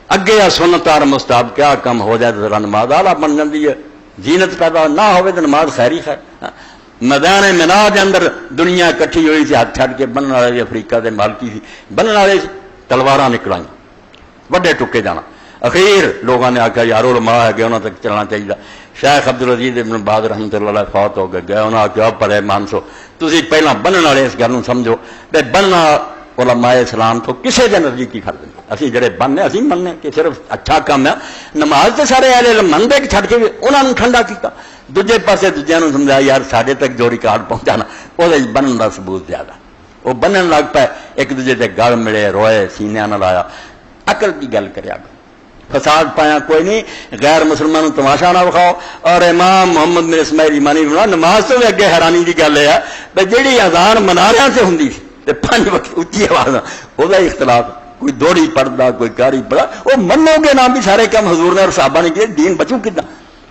اگے یا سنت اور مستحب کیا کم ہو جائے تو ذرا نماز آلہ بن جاتی ہے، زینت پیدا نہ ہوئے تو نماز خیری خیر۔ میدان منا کے اندر دنیا کٹھی ہوئی سی، ہاتھ چھڈ کے بننے والے افریقہ کے مالکی سی، بننے والے تلواراں نکلائیں وڈے ٹکے جانا۔ اخیر لوگوں نے آخیا یار علماء ہے گئے انہوں تک چلنا چاہیے۔ شیخ عبدالعزیز ابن باز رحمۃ اللہ علیہ فوت ہو گئے، انہوں نے آخیا پڑے مانسو تھی پہلے بننے والے اس گل سمجھو کہ بننا علماء اسلام تو کسی کے نزدیک کی فرض نہیں، اسی جڑے بننے اسی مننے کہ صرف اچھا کام ہے۔ نماز تو سارے اہل علم منتے کہ چھڈ کے انہوں نے ٹھنڈا کیتا، دوجے پاسے دوجیاں نوں سمجھایا یار ساڈے تک جو ریکارڈ پہنچانا وہ بنن کا ثبوت زیادہ، وہ بنن لگ پائے، ایک دوجے کے گل ملے، روئے، سینیاں نہ لایا۔ عقل کی گل کریا فساد پایا کوئی نہیں، غیر مسلمانوں تماشا نہ وکھاؤ. اور امام محمد بن اسماعیل ایمانی بنا نماز تو بھی اگے حیرانی کی گل ہے کہ جہی اذان منارے سے ہوں 5 وقت اچھی آواز وہ اختلاف، کوئی دوڑی پڑھتا کوئی کاری پڑھا، وہ منو گے نہ بھی سارے کام حضور نے اور صحابہ نے کیے، دین بچوں کتنا.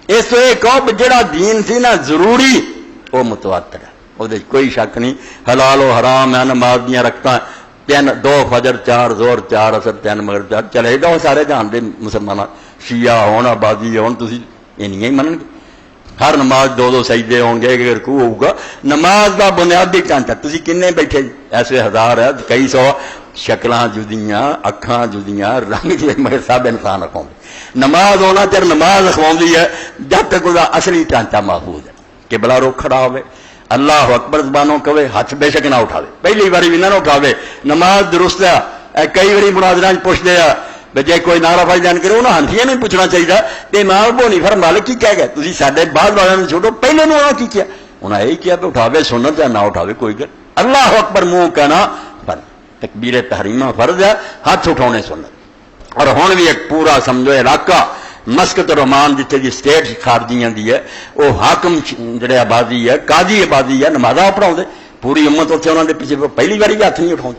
اس تو یہ کہو جہاں دین سی نا ضروری وہ متواتر ہے، وہ کوئی شک نہیں. حلال و حرام ہے، نماز دیا رکھتا 2 فجر 4 زور 4 اثر 3 مگر 4 چلے جاؤ سارے جانتے مسلمان شیعہ ہون آبادی ہون تھی یہ منن گے. ہر نماز 2 سجدے ہون گے، رکوع ہوگا. نماز کا بنیادی ڈھانچہ تھی کنے بیٹھے ایسے ہزار ہے، کئی سو، شکلاں جدیاں، اکھاں جدیاں، رنگ مگر سب انسان رکھاؤ. نماز ہونا چر نماز رکھواؤں ہے جب تک وہ اصلی ڈھانچہ محفوظ ہے کہ بلا روک کھڑا ہوئے، اللہ اکبر زبانوں کہے، ہاتھ بے شک نہ اٹھاوے، پہلی باری بھی نہ اٹھاوے. نماز درست ہے. کئی باری مناظرہ پوچھتے ہیں جی کوئی نعرہ بھائی جان کرے انہیں ہنفیاں نہیں پوچھنا چاہیے کہ امام ابو حنیفہ مالک کی کہہ گئے تھی سارے بعد والوں نے چھوڑو، پہلے نے انہوں کی کیا؟ انہیں یہی کیا کہ اٹھاوے سنت ہے، نہ اٹھاوے کوئی گل. اللہ اکبر منہ کہنا فرض، تکبیر تحریمہ فرض ہے، ہاتھ اٹھانے سنت. اور ہوں بھی ایک پورا سمجھو علاقہ مسکت اور عمان جتنے کی اسٹیٹ خارجیاں دی ہے، وہ حاکم جڑے آبادی ہے، قاضی آبادی ہے، نمازاں پڑھاؤ، پوری امت اتنے انہوں نے پیچھے پہلی باری بھی ہاتھ نہیں اٹھاؤ،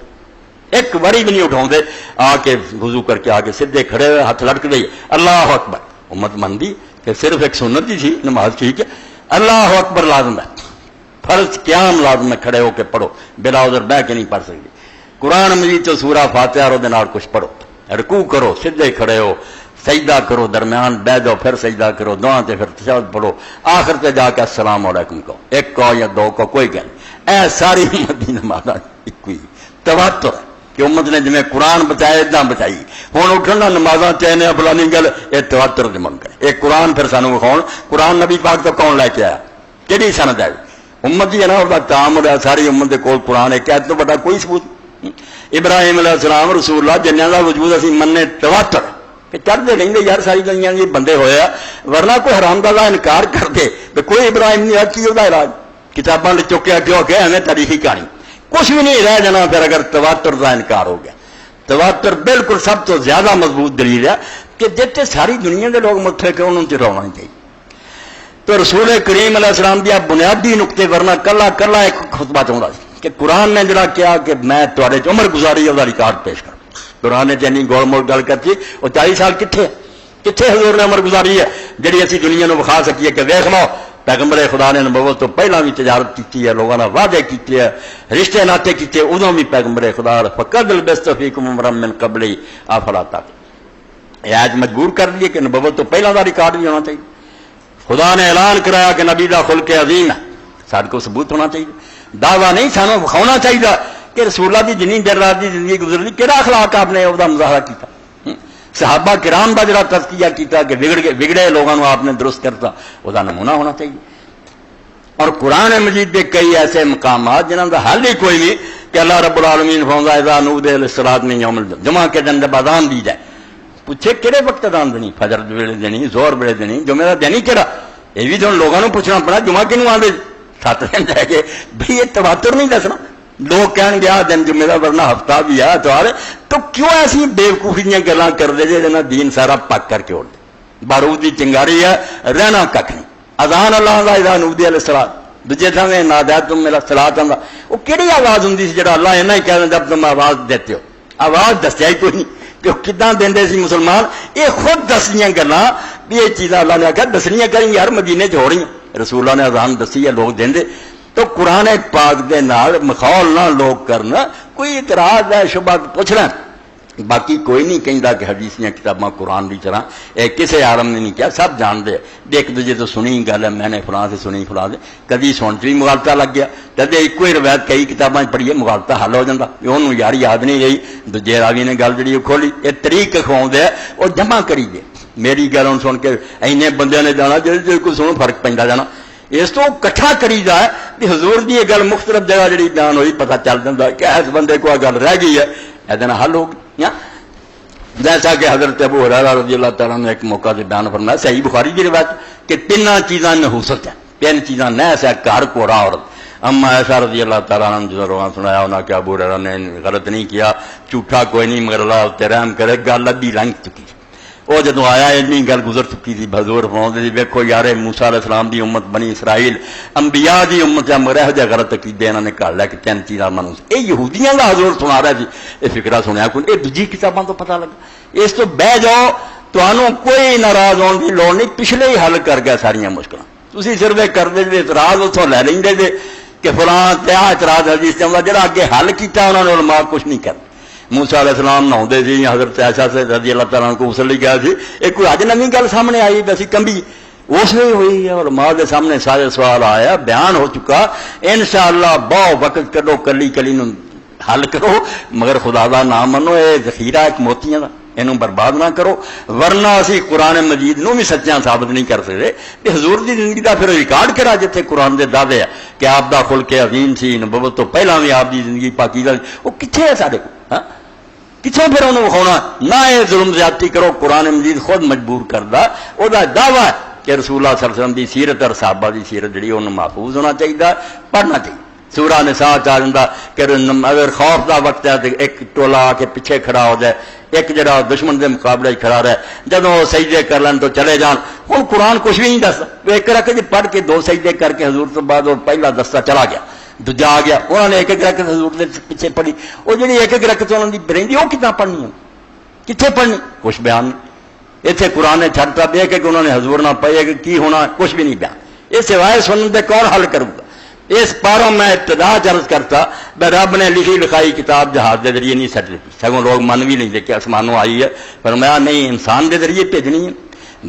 ایک باری بھی نہیں اٹھاؤ، آ کے وضو کر کے آ کے سیدھے کھڑے ہوئے ہاتھ لٹک گئی. اللہ اکبر امت مندی کہ صرف ایک سنت ہی تھی نماز، ٹھیک ہے. اللہ اکبر لازم ہے، فرض قیام لازم ہے، کھڑے ہو کے پڑھو، بلا ادھر بہ کے نہیں پڑھ سکتے. قرآن مجید تو سورہ فاتحہ اور کچھ پڑھو، رکوع کرو، سیدھے کھڑے ہو، سجدہ کرو، درمیان بہ جاؤ، پھر سجدہ کرو، دعا تے پھر تشہد پڑھو، آخر تے جا کے السلام علیکم کہو. ایک کہو یا 2 کہو، کوئی گل نہیں. اے ساری امت دی نماز ایک ہی تواتر ہے کہ امت نے جویں قرآن بچایا اتنا بچائی. ہوں اٹھنا نمازاں چاہنے فلانی گل، یہ تواتر دے منکر ہے. ایک قرآن پھر سانو وکھاؤ، قرآن نبی پاک تو کون لے کے آیا، کہڑی سند ہے؟ امت ہی ہے نا، وہ کام ہوا ساری امت دے کول قرآن ہے، کیا تو بڑا کوئی ثبوت. ابراہیم علیہ السلام رسول اللہ جنیاں دا وجود اسی مننے تواتر کہ چڑھتے رہیں گے یار ساری دنیا یہ بندے ہوئے، ورنہ کوئی حرام دا انکار کر دے کہ کوئی ابراہیم نہیں ہے کی وہ علاج کتاباں چکیا کیوں کہ ہمیں تاریخی کہانی کچھ بھی نہیں رہ جانا پھر اگر تواتر کا انکار ہو گیا. تواتر بالکل سب تو زیادہ مضبوط دلیل ہے کہ جتنے ساری دنیا کے لوگ متھے کہ انہوں نے رونا چاہیے. تو رسول کریم علیہ السلام دیا بنیادی نقطے ورنہ کلا کلا ایک خطبہ چاہتا کہ قرآن نے جڑا کیا کہ میں تھوڑے عمر گزاری وہ ریکارڈ پیش کروں. قرآن نے جنی گول مول گل کرتی وہ 40 سال کتنے حضور نے عمر گزاری ہے جڑی اسی دنیا کو وکھا سکیے کہ ویخ لو پیغمبر خدا نے نبوت تو پہلا بھی تجارت کی ہے، لوگوں نے وعدے کیتے ہیں، رشتے ناطے کیتے، ادوں بھی پیغمبر خدا فقد لبثت فیکم عمرا من قبلی افلا تعقلون. آج مجبور کر دیے کہ نبوت تو پہلا کا ریکارڈ بھی ہونا چاہیے. خدا نے اعلان کرایا کہ نبی دا خلق عظیم ہے، سارے کو ثبوت ہونا چاہیے. دعویٰ نہیں سانو وکھاؤنا چاہیے کہ رسول اللہ کی جنی دیر رات کی زندگی گزرتی کہڑا اخلاق آپ نے وہ مظاہرہ کیتا. صحابہ کرام کا جڑا تذکیہ کیتا کہ بگڑے لوگوں آپ نے درست کرتا، وہ نمونہ ہونا چاہیے. اور قرآن مجید کے کئی ایسے مقامات جنہوں کا حل ہی کوئی نہیں کہ اللہ رب العالمین فرماتا ہے اذا نودی للصلاۃ من یوم الجمعہ کے دن جب اذان دی جائے، پوچھے کہڑے وقت اذان دینی؟ فجر ویلے دینی، زہر ویلے دینی، جمعہ دا دینی کہڑا؟ یہ بھی تو لوگوں نے پوچھنا پڑا جمعہ کنوں آدھے 7 دن رہ گئے بھائی یہ تواتر نہیں دسنا. لوگ کہن گیا دن جمعے کا ورنہ ہفتہ بھی ہے اتوار، تو کیوں ایسی بےوقوفی دیا گلاں کر دے جہاں دین سارا پک کر کے اڑ دے. بارود کی چنگاری ہے، رہنا کھ نہیں. اذان اللہ کا اذا نودی للصلاۃ، دوجے تھا میں نادیتم من الصلاۃ آندا، وہ کہڑی آواز ہوں سی جڑا اللہ اینا ہی کہہ جب تم آواز دیتے ہو؟ آواز دسیا ہی کوئی نہیں کہ کداں دے سی مسلمان. یہ خود دسیاں گلاں بھی یہ چیزاں اللہ نے آخیا دسنیاں کریں یار مدینے چ ہو رہی ہیں. رسول اللہ نے اذان دسی ہے لوگ دیں. تو قرآن پاک دے نال مخول نہ لوگ کرنا، کوئی اعتراض ہے شبہ پوچھ لیں. باقی کوئی نہیں کہندا کہ حدیث دیا کتاباں قرآن کی طرح کسی عالم نے نہیں کیا، سب جانتے ایک دوجے تو سنی گل ہے، میں نے فلاں سے سنی فلاں سے، کدی سن چ بھی مغالطہ لگ گیا، کدے ایک ہی روایت کئی کتابیں پڑھیے مغالطہ حل ہو جاتا، انہوں یار یاد نہیں رہی، دوجے راوی نے گل جی کھولی. یہ طریق کھواؤں وہ جمع کری دے. میری گل ہوں سن کے اینے بندے نے جانا جی کوئی سنو فرق پہ جانا، اس تو کٹھا کری جائے کہ حضور کی یہ گل مختلف جگہ جی بیان ہوئی پتہ چل جاتا کہ اس بندے کو گل رہ گئی ہے یہ حل ہو گئی. جیسا کہ حضرت ابو ہریرہ رضی اللہ تعالیٰ نے ایک موقع سے بیان فرمایا صحیح بخاری کی روایت کہ 3 چیزاں نحوست ہیں، 3 چیزاں نیس ہے، گھر کوڑا عورت. اما ایسا رضی اللہ تعالیٰ نے جو روان سنایا انہوں نے کہ ابو ہریرہ نے غلط نہیں کیا، جھوٹا کوئی نہیں مگر اللہ تے رحم کرے، گل ادھی لنگ چکی. وہ جدو آیا اینی گل گزر چکی تھی، حضور فرماتے تھے ویکھو یار موسیٰ علیہ السلام دی امت بنی اسرائیل انبیاء دی امت یا مرہ جا غلط عقیدے انہوں نے کہا لے کہ تین چیزاں منو اے یہودیاں دا حضور سنا رہا تھی، یہ فکرہ سنیا کوئی اے دوجی کتاباں تو پتہ لگا، اس تو بہ جاؤ تمہوں کوئی ناراض ہونے کی لوڑ نہیں، پچھلے ہی حل کر گیا ساریاں مشکل، تسی صرف کر دے جے اعتراض اتوں لے لیں جے کہ فلاں کیا اعتراض حدیث سے آتا جڑا اگے حل کیتا انہوں نے علماء کچھ نہیں کرتے۔ موسیٰ علیہ السلام نہاؤندے سی، حضرت عائشہ سے رضی اللہ تعالیٰ عنہ کو غسل لے گیا سی، ایک کوئی اج نویں گل سامنے آئی ویسی کمبی اس میں ہوئی ہے، علماء کے سامنے سارے سوال آیا بیان ہو چکا، انشاءاللہ بہت وقت کڈو کلی کلی نو حل کرو، مگر خدا دا نام منو، یہ ذخیرہ ایک موتیاں دا اینو برباد نہ کرو، ورنہ اسی قرآن مجید نو بھی سچیاں ثابت نہیں کر سکتے کہ حضور دی زندگی دا پھر ریکارڈ کرا جتھے قرآن دے دعوے ہے کہ آپ دا خلق عظیم سی، نبوت تو پہلا بھی آپ دی زندگی پاکیزہ سی، وہ کتنے ہے سارے کو؟ ہاں کتوں پھر انہوں وکھاؤنا؟ نہ یہ ظلم زیادتی کرو، قرآن مجید خود مجبور کردا، وہ دا دعویٰ ہے کہ رسول اللہ صلی اللہ علیہ وسلم دی سیرت اور صحابہ دی سیرت جڑی انہوں محفوظ ہونا چاہیے، پڑھنا چاہیے۔ سورہ نساء چاہ جاتا کہ اگر خوف دا وقت ہے تو ایک ٹولا آ کے پیچھے کھڑا ہو جائے، ایک جڑا دشمن دے مقابلے کھڑا رہے، جدوں وہ سجدے کر لین تو چلے جان۔ ہوں قرآن کچھ بھی نہیں دستا، وہ ایک رکعت پڑھ کے دو سجدے کر کے حضور تو بعد وہ پہلا دستہ چلا گیا، دوجا آ گیا، انہوں نے ایک ایک رکعت حضور دے پیچھے پڑھی، وہ جڑی ایک ایک رکعت انہوں نے رہی وہ کتنا پڑھنی ہے، کتنے پڑھنی؟ کچھ بیان نہیں۔ اتنے قرآن نے چھٹا دے کے انہوں نے حضور نہ پڑھے کہ کی ہونا، کچھ بھی نہیں بیان۔ یہ سوائے سنن دے کون حل کروں گا؟ اس پاروں میں ابتدا عرض کرتا بے رب نے لکھی لکھائی کتاب جہاز کے ذریعے نہیں سٹ لکھی، سگوں لوگ من بھی نہیں دے کہ آسمانوں آئی ہے، فرمایا نہیں، انسان کے ذریعے بھیجنی ہے،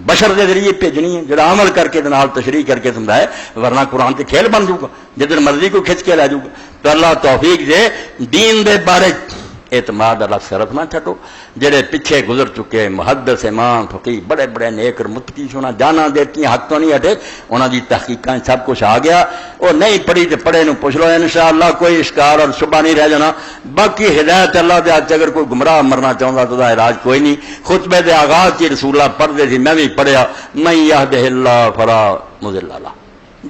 بشر کے ذریعے بھیجنی ہے، جڑا عمل کر کے نال تشریح کر کے سمجھائے، ورنہ قرآن سے کھیل بن جاؤ گا، جدھر مرضی کو کھچ کے لے جاؤ گا۔ تو اللہ توفیق دے دین دے بارے اعتماد اللہ صرف نہ چھٹو، جڑے پیچھے گزر چکے محدث امام فقیہ بڑے بڑے نیک اور متقی سونا جانا دیتی حق تو نہیں ہٹے، انہوں دی تحقیقاں سب کچھ آ گیا، وہ نہیں پڑھی تو پڑھے نو پوچھ لو، انشاءاللہ کوئی اشکال اور شبہ نہیں رہ جانا۔ باقی ہدایت اللہ دے ہاتھ، اگر کوئی گمراہ مرنا چاہتا تو دا علاج کوئی نہیں۔ خطبے دے آغاز کی رسول اللہ پڑھتے تھے، میں بھی پڑھیا، من یہدہ اللہ فلا مضل لہ،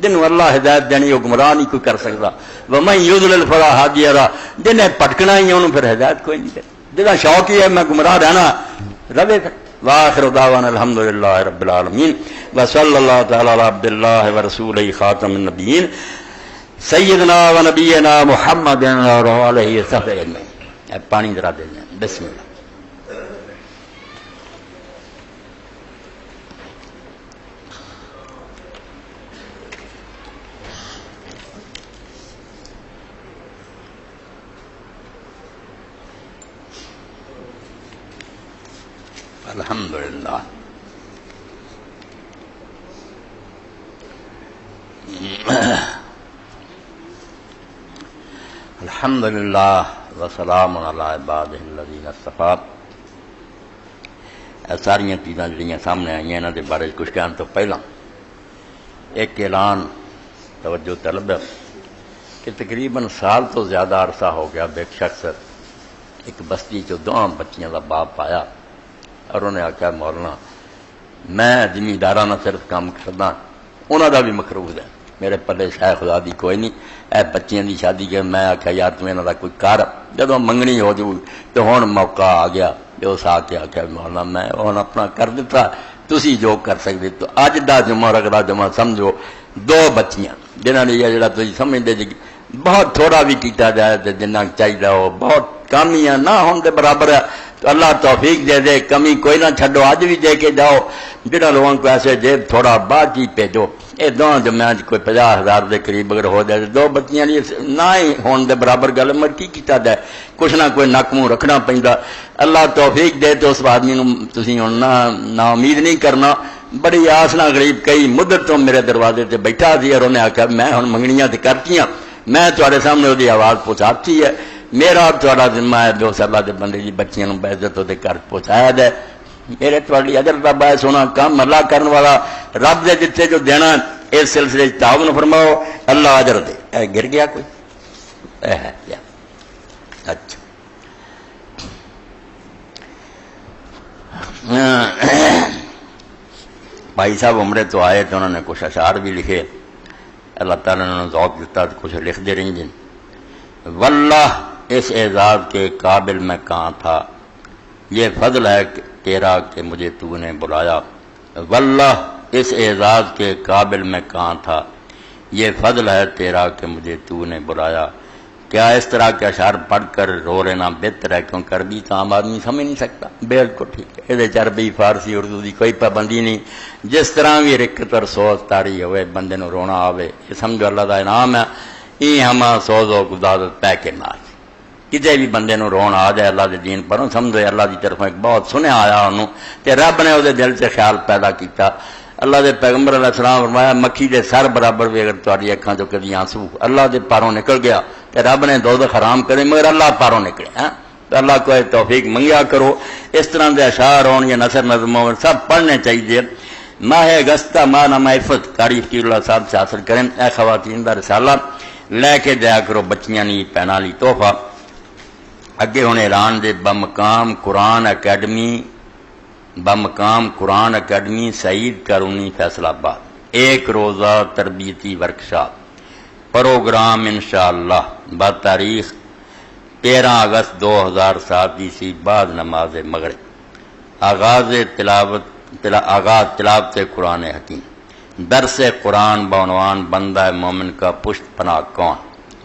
جنہوں اللہ ہدایت دینی وہ گمراہ نہیں کوئی کر سکتا، ومن یضلل فلا ہادی لہ، جنہیں پٹکنا ہی انہوں پھر ہدایت کوئی نہیں کرتا، جہاں شوق ہی ہے میں گمراہ رہنا رہے پھر۔ وآخر دعوانا الحمدللہ رب العالمین وصلی اللہ تعالی علی عبد اللہ ورسولہ خاتم النبیین سیدنا و نبینا محمد علیہ وصحبہ اجمعین۔ پانی ذرا دے دیں، بسم اللہ۔ الحمدللہ الحمدللہ وسلام علی عبادہ الذین اصطفیٰ۔ ساریاں چیزاں جڑیاں سامنے آئی ہیں انہاں دے بارے کچھ کہنے تو پہلا ایک اعلان توجہ طلب ہے کہ تقریباً سال تو زیادہ عرصہ ہو گیا ایک شخص ایک بستی چ دو بچیاں کا باپ آیا اور انہیں آخیا مولانا میں زمینداراں نہ صرف کام کردا، انہوں کا بھی مقروض ہے، میرے پلے شاید خدا دی کوئی نہیں، اے بچیاں دی شادی کے میں آخیا یار تم انہوں کا کوئی کر، جدو منگنی ہو جائے تو ہوں موقع آ گیا، اس آ کے آخیا مولانا میں ہوں اپنا کر دیتا، تسی جو کر سکتے۔ تو اج دا جمعہ اگلا جمعہ سمجھو دو بچیاں جنہوں نے یہ جڑا تھی سمجھتے جی بہت تھوڑا بھی کیتا جائے تو جنہ چاہیے وہ بہت کامیاں نہ ہون دے برابر ہے، تو اللہ توفیق دے دے، کمی کوئی نہ چھڈو، اج بھی دے کے جاؤ، جنہوں لوگوں کو ایسے جیب تھوڑا بعد ہی بھیجو۔ یہ دونوں جمعہ کوئی 50,000 دے قریب اگر ہو جائے، دو بچیاں نہ ہی ہون دے برابر گل مر کی کیتا جائے، کچھ نہ کوئی نک منہ رکھنا پیندا۔ اللہ توفیق دے تو اس آدمی نو تسی ہن نا امید نہیں کرنا، بڑی آس نہ غریب کئی مدت تو میرے دروازے تے بیٹھا سی اور انہیں آخیا میں ہن منگنیاں تے کرتیاں، میں تھوڑے سامنے وہی آواز پہنچاتی ہے، میرا تھوڑا ذمہ ہے جو اللہ دے بندے دی بچیاں نو بعزت دے گھر پہنچایا جائے، میرے تھوڑی اجر دا باعث ہونا کام اللہ کرن والا رب دے جتے جو دینا اس سلسلے تعاون فرماؤ، اللہ اجر دے۔ اے گر گیا کوئی اے ہے کیا؟ اچھا بھائی صاحب عمرے تو آئے تو انہوں نے کچھ اشعار بھی لکھے، اللہ تعالیٰ نے انہوں ذوق دیتا تو کچھ لکھ دے رہی جن۔ واللہ اس اعزاز کے قابل میں کہاں تھا، یہ فضل ہے تیرا کہ مجھے تو نے بلایا، واللہ اس اعزاز کے قابل میں کہاں تھا، یہ فضل ہے تیرا کہ مجھے تو نے بلایا۔ کیا اس طرح کے اشعار پڑھ کر رو لینا بہتر ہے، کیونکہ عربی تو عام آدمی سمجھ نہیں سکتا؟ بالکل ٹھیک ہے، یہ عربی فارسی اردو کی کوئی پابندی نہیں، جس طرح بھی رکت اور سوز تاری ہوئے بندے نو رونا آوے، یہ سمجھو اللہ کا انعام ہے۔ یہ ہم سوز و گدادت پہ کے ناچ کسی بھی بندے نو رون آ جائے اللہ دے دین پر سمجھو اللہ دی طرف ایک بہت سنیا آیا انہوں تے رب نے وہ دل سے خیال پیدا کیتا۔ اللہ دے پیغمبر علیہ السلام فرمایا مکھی دے سر برابر بھی اگر تاری اکھاں چوں کدی آنسو اللہ دے پاروں نکل گیا تے رب نے دوزخ حرام کرے مگر اللہ پاروں نکلے ہیں۔ تو اللہ کو توفیق منگیا کرو، اس طرح دے اشعار ہون یا نثر نظم ہون سب پڑھنے چاہیے۔ ماہ اگستہ ماہ نامہ عفت قاری فقیر اللہ صاحب سے حاصل کریں، اے خواتین دا رسالہ لے کے جایا کرو بچیاں نہیں پہنا لی تحفہ۔ اگے ہوں ایران دے بمقام قرآن اکیڈمی سعید کارونی فیصل آباد، ایک روزہ تربیتی ورکشاپ پروگرام انشاءاللہ بتاریخ 13 اگست 2007 عیسوی بعد نماز مغرب، آغاز تلاوت قرآن حکیم، درس قرآن بعنوان بندہ مومن کا پشت پناہ کون،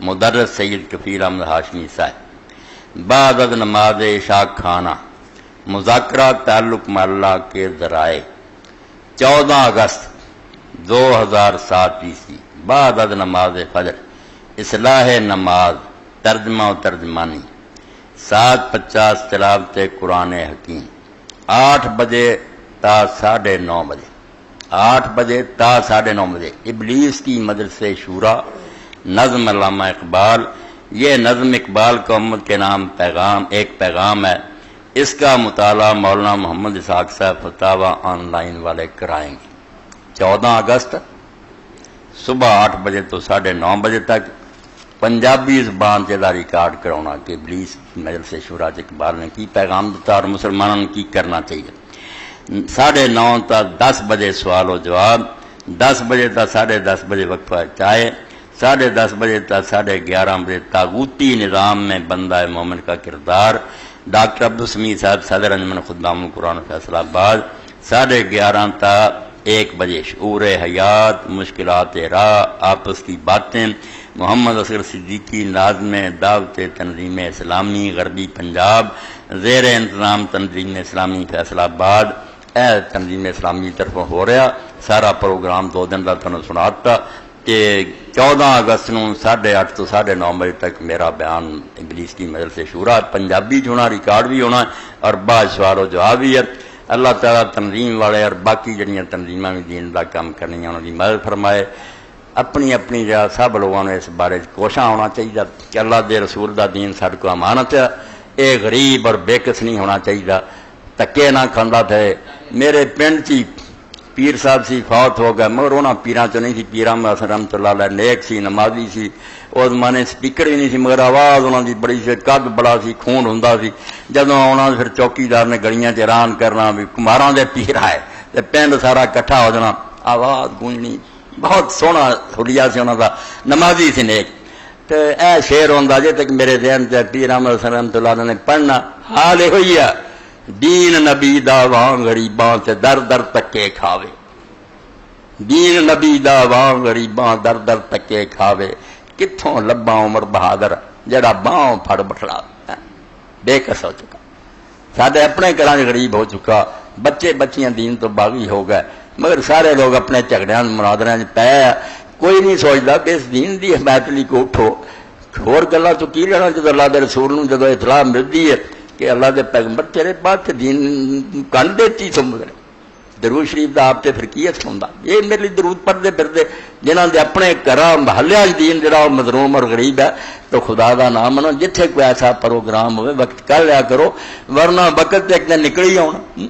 مدرس سید کفیل احمد ہاشمی صاحب، بعد از نماز عشاء کھانا، مذاکرہ تعلق اللہ کے ذرائع، 14 اگست 2007 عیسوی بعد از نماز فجر، اصلاح نماز ترجمہ و ترجمانی، 7:50 تلاوت قرآن حکیم، 8 بجے تا 9:30 بجے، 8 بجے تا 9:30 بجے ابلیس کی مدرسہ شورا، نظم علامہ اقبال۔ یہ نظم اقبال کا امت کے نام ایک پیغام ہے، اس کا مطالعہ مولانا محمد اسحاق صاحب فتاوی آن لائن والے کرائیں گے۔ 14 اگست صبح 8 بجے تو 9:30 بجے تک پنجابی زبان سے ریکارڈ کراؤنا کہ ابلیس مجلس شورا اقبال نے کی پیغام دیتا اور مسلمانوں نے کی کرنا چاہیے۔ 9:30 تا 10 بجے سوال و جواب، 10 بجے تا 10:30 بجے وقفہ چائے، 10:30 بجے تا 11:30 بجے طاغوتی نظام میں بندہ مومن کا کردار، ڈاکٹر عبدالسمیع صاحب صدر انجمن خدام القرآن فیصل آباد، 11:30 تا 1 بجے شعور حیات، مشکلات راہ، آپس کی باتیں، محمد اصغر صدیقی ناظم دعوت تنظیم اسلامی غربی پنجاب، زیر انتظام تنظیم اسلامی فیصل آباد، تنظیم اسلامی کی طرف ہو رہا سارا پروگرام 2 دن کا تمہیں سناتا کہ 14 اگست نو 8:30 تو 9:30 بجے تک میرا بیان ابلیس کی مجلس شورا پنجابی ہونا، ریکارڈ بھی ہونا اور بعد سوال و جواب بھی ہے۔ اللہ تعالیٰ تنظیم والے اور باقی جڑیاں تنظیمیں بھی دین کا کام کرنی انہوں کی مدد فرمائے۔ اپنی جگہ سب لوگوں نے اس بارے کوشاں ہونا چاہیے کہ اللہ دے رسول دا دین سارے کو امانت ہے، یہ غریب اور بےکس نہیں ہونا چاہیے، تکے نہ کھانا تھے۔ میرے پنڈ چی پیر صاحب سی فوت ہو گئے مگر انہوں پیراں چ نہیں سی، پیراں میں رحمت اللہ علیہ نیک سی، نمازی سی، اس زمانے سپیکر بھی نہیں سی مگر آواز انہوں دی بڑی سی، قد بڑا سی، خون ہوندا سی، جدوں آنا پھر چوکیدار نے گلیاں چ اعلان کرنا بھی کماراں دے پیر آئے تے پنڈ سارا اکٹھا ہو جانا، آواز گونجنی، بہت سونا حلیہ سی انہوں دا، نمازی سی نیک۔ تو اے شعر ہوندا جے تک میرے ذہن تے پیر احمد رحمت اللہ علیہ نے پڑھنا، حال یہ ہوئی ہے دین نبی دا واں غریباں تے در در تکے کھاوے، دین نبی دا واں غریباں در در تکے کھاوے، کتھوں لباں عمر بہادر جڑا باں پھڑ بٹھڑا، بے کس ہو چکا، سارے اپنے گھراں غریب ہو چکا، بچے بچیاں دین تو باغی ہو گئے مگر سارے لوگ اپنے جھگڑیاں مناظریاں پے، کوئی نہیں سوچتا کہ اس دین دی حمایت لئی کو اٹھو۔ ہور گلاں تو کی لینا جدو اللہ دے رسول نوں جدو اطلاع ملتی ہے کہ اللہ دے پیغمبر تیرے بعد دین کن دیتی سمجھ درود شریف دا آپ تے پھر کی سنتا، یہ میرے لیے درود پڑھتے پھرتے جنہاں دے اپنے گھراں محلے دین جڑا مظلوم اور غریب ہے، تو خدا دا نام منو، جتھے کوئی ایسا پروگرام ہوئے وقت کر لیا کرو، ورنہ وقت ایک دن نکل ہی آنا،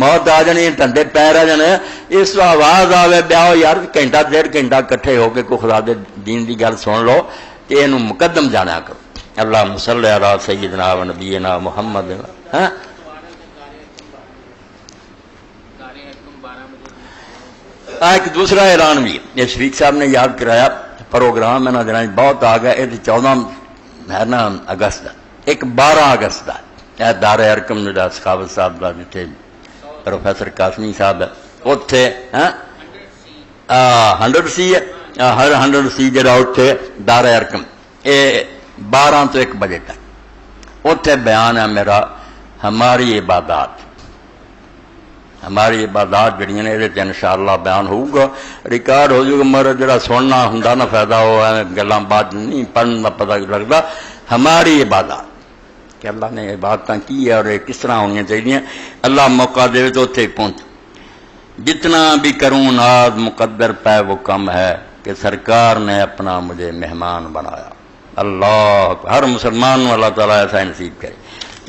موت آ جانی، ٹھنڈے پیر آ جانے، اس کو آواز آوے بیاو یار گھنٹہ 1.5 گھنٹہ کٹھے ہو کے کوئی خدا دے دین دی گل سن لو تے اینوں مقدم جانا کرو۔ اللہم صلی علی سیدنا و نبینا محمد۔ ہاں ایک دوسرا اعلان بھی شفیق صاحب نے یاد کرایا، پروگرام دنوں بہت آ گیا، یہ 14 ہے نا اگست کا، ایک 12 اگست کا اے دار ارکم جڑا سخاوت صاحب دا جتھے پروفیسر قاسمی صاحب ہے اتنے 100 سی ہے ہر 100 سی جڑا اتنے دار ارکم یہ 12 تو 1 بجے تک اتنے بیان ہے میرا ہماری عبادات جڑیاں نے یہ انشاءاللہ بیان ہوگا ریکارڈ ہو جائے گا مگر جڑا سننا ہوں نہ فائدہ ہو گلاں بات نہیں پڑھنے کا پتہ لگتا ہماری عبادات کہ اللہ نے عبادتیں کی ہے اور یہ کس طرح ہونی چاہیے اللہ موقع دے تو اتنے پہنچ جتنا بھی کروں ناز مقدر پہ وہ کم ہے کہ سرکار نے اپنا مجھے مہمان بنایا اللہ ہر مسلمان کو اللہ تعالیٰ ایسا نصیب کرے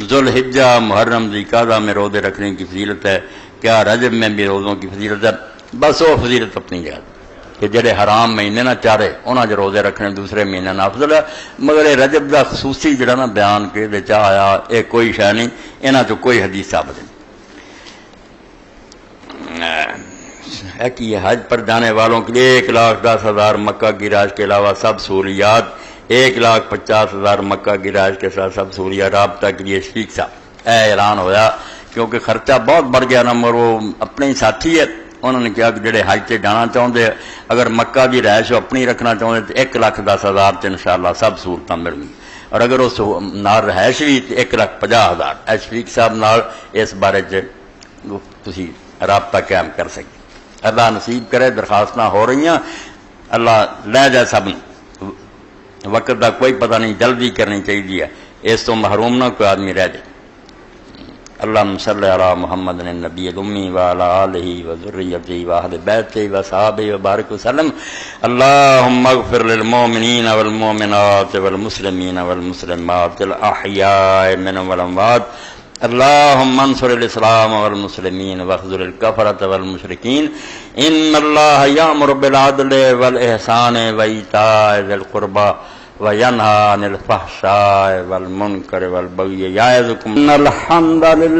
ذوالحجہ محرم ذوالقعدہ میں روزے رکھنے کی فضیلت ہے کیا رجب میں بھی روزوں کی فضیلت ہے بس وہ فضیلت اپنی جگہ کہ جڑے حرام مہینے نہ چارے انہاں جو روزے رکھنے دوسرے مہینے نہ افضل ہے مگر یہ رجب دا خصوصی جڑا نا بیان کے دے چاہ آیا یہ کوئی شے نہیں انہاں تو کوئی حدیث ثابت نہیں کہ یہ حج پر جانے والوں کے لیے 1,10,000 مکہ کی راج کے علاوہ سب سہولیات 1,50,000 مکہ کی راج کے ساتھ سب سہولیات رابطہ کے لیے شفیق صاحب اعلان ہویا کیونکہ خرچہ بہت بڑھ گیا نا مگر وہ اپنے ہی ساتھی ہے انہوں نے کہا کہ جڑے حج سے جانا چاہتے اگر مکہ کی رہائش اپنی رکھنا چاہتے تو 1,10,000 سے انشاءاللہ سب سہولتیں مل گئی اور اگر اس نال رہائش بھی 1,50,000 شفیق صاحب نال اس بارے تسی رابطہ قائم کر سکتے اللہ نصیب کرے درخواست ہو رہی ہیں اللہ لے جائے سب وقت کا کوئی پتہ نہیں جلدی کرنی چاہیے اس تو محروم نہ کوئی آدمی رہ جائے اللہم صلی علی محمد النبی الامی وعلی آلہ وذریتہ واہل بیتہ وصحابہ وبارک وسلم اللہم اغفر للمؤمنین والمؤمنات والمسلمین والمسلمات الاحیاء منهم والاموات اللہم انصر الاسلام والمسلمین واخذل الکفرۃ والمشرکین ان اللہ یامر بالعدل والاحسان وایتاء ذی القربى وینہی عن الفحشاء والمنکر والبغی یعظکم ان الحمد للہ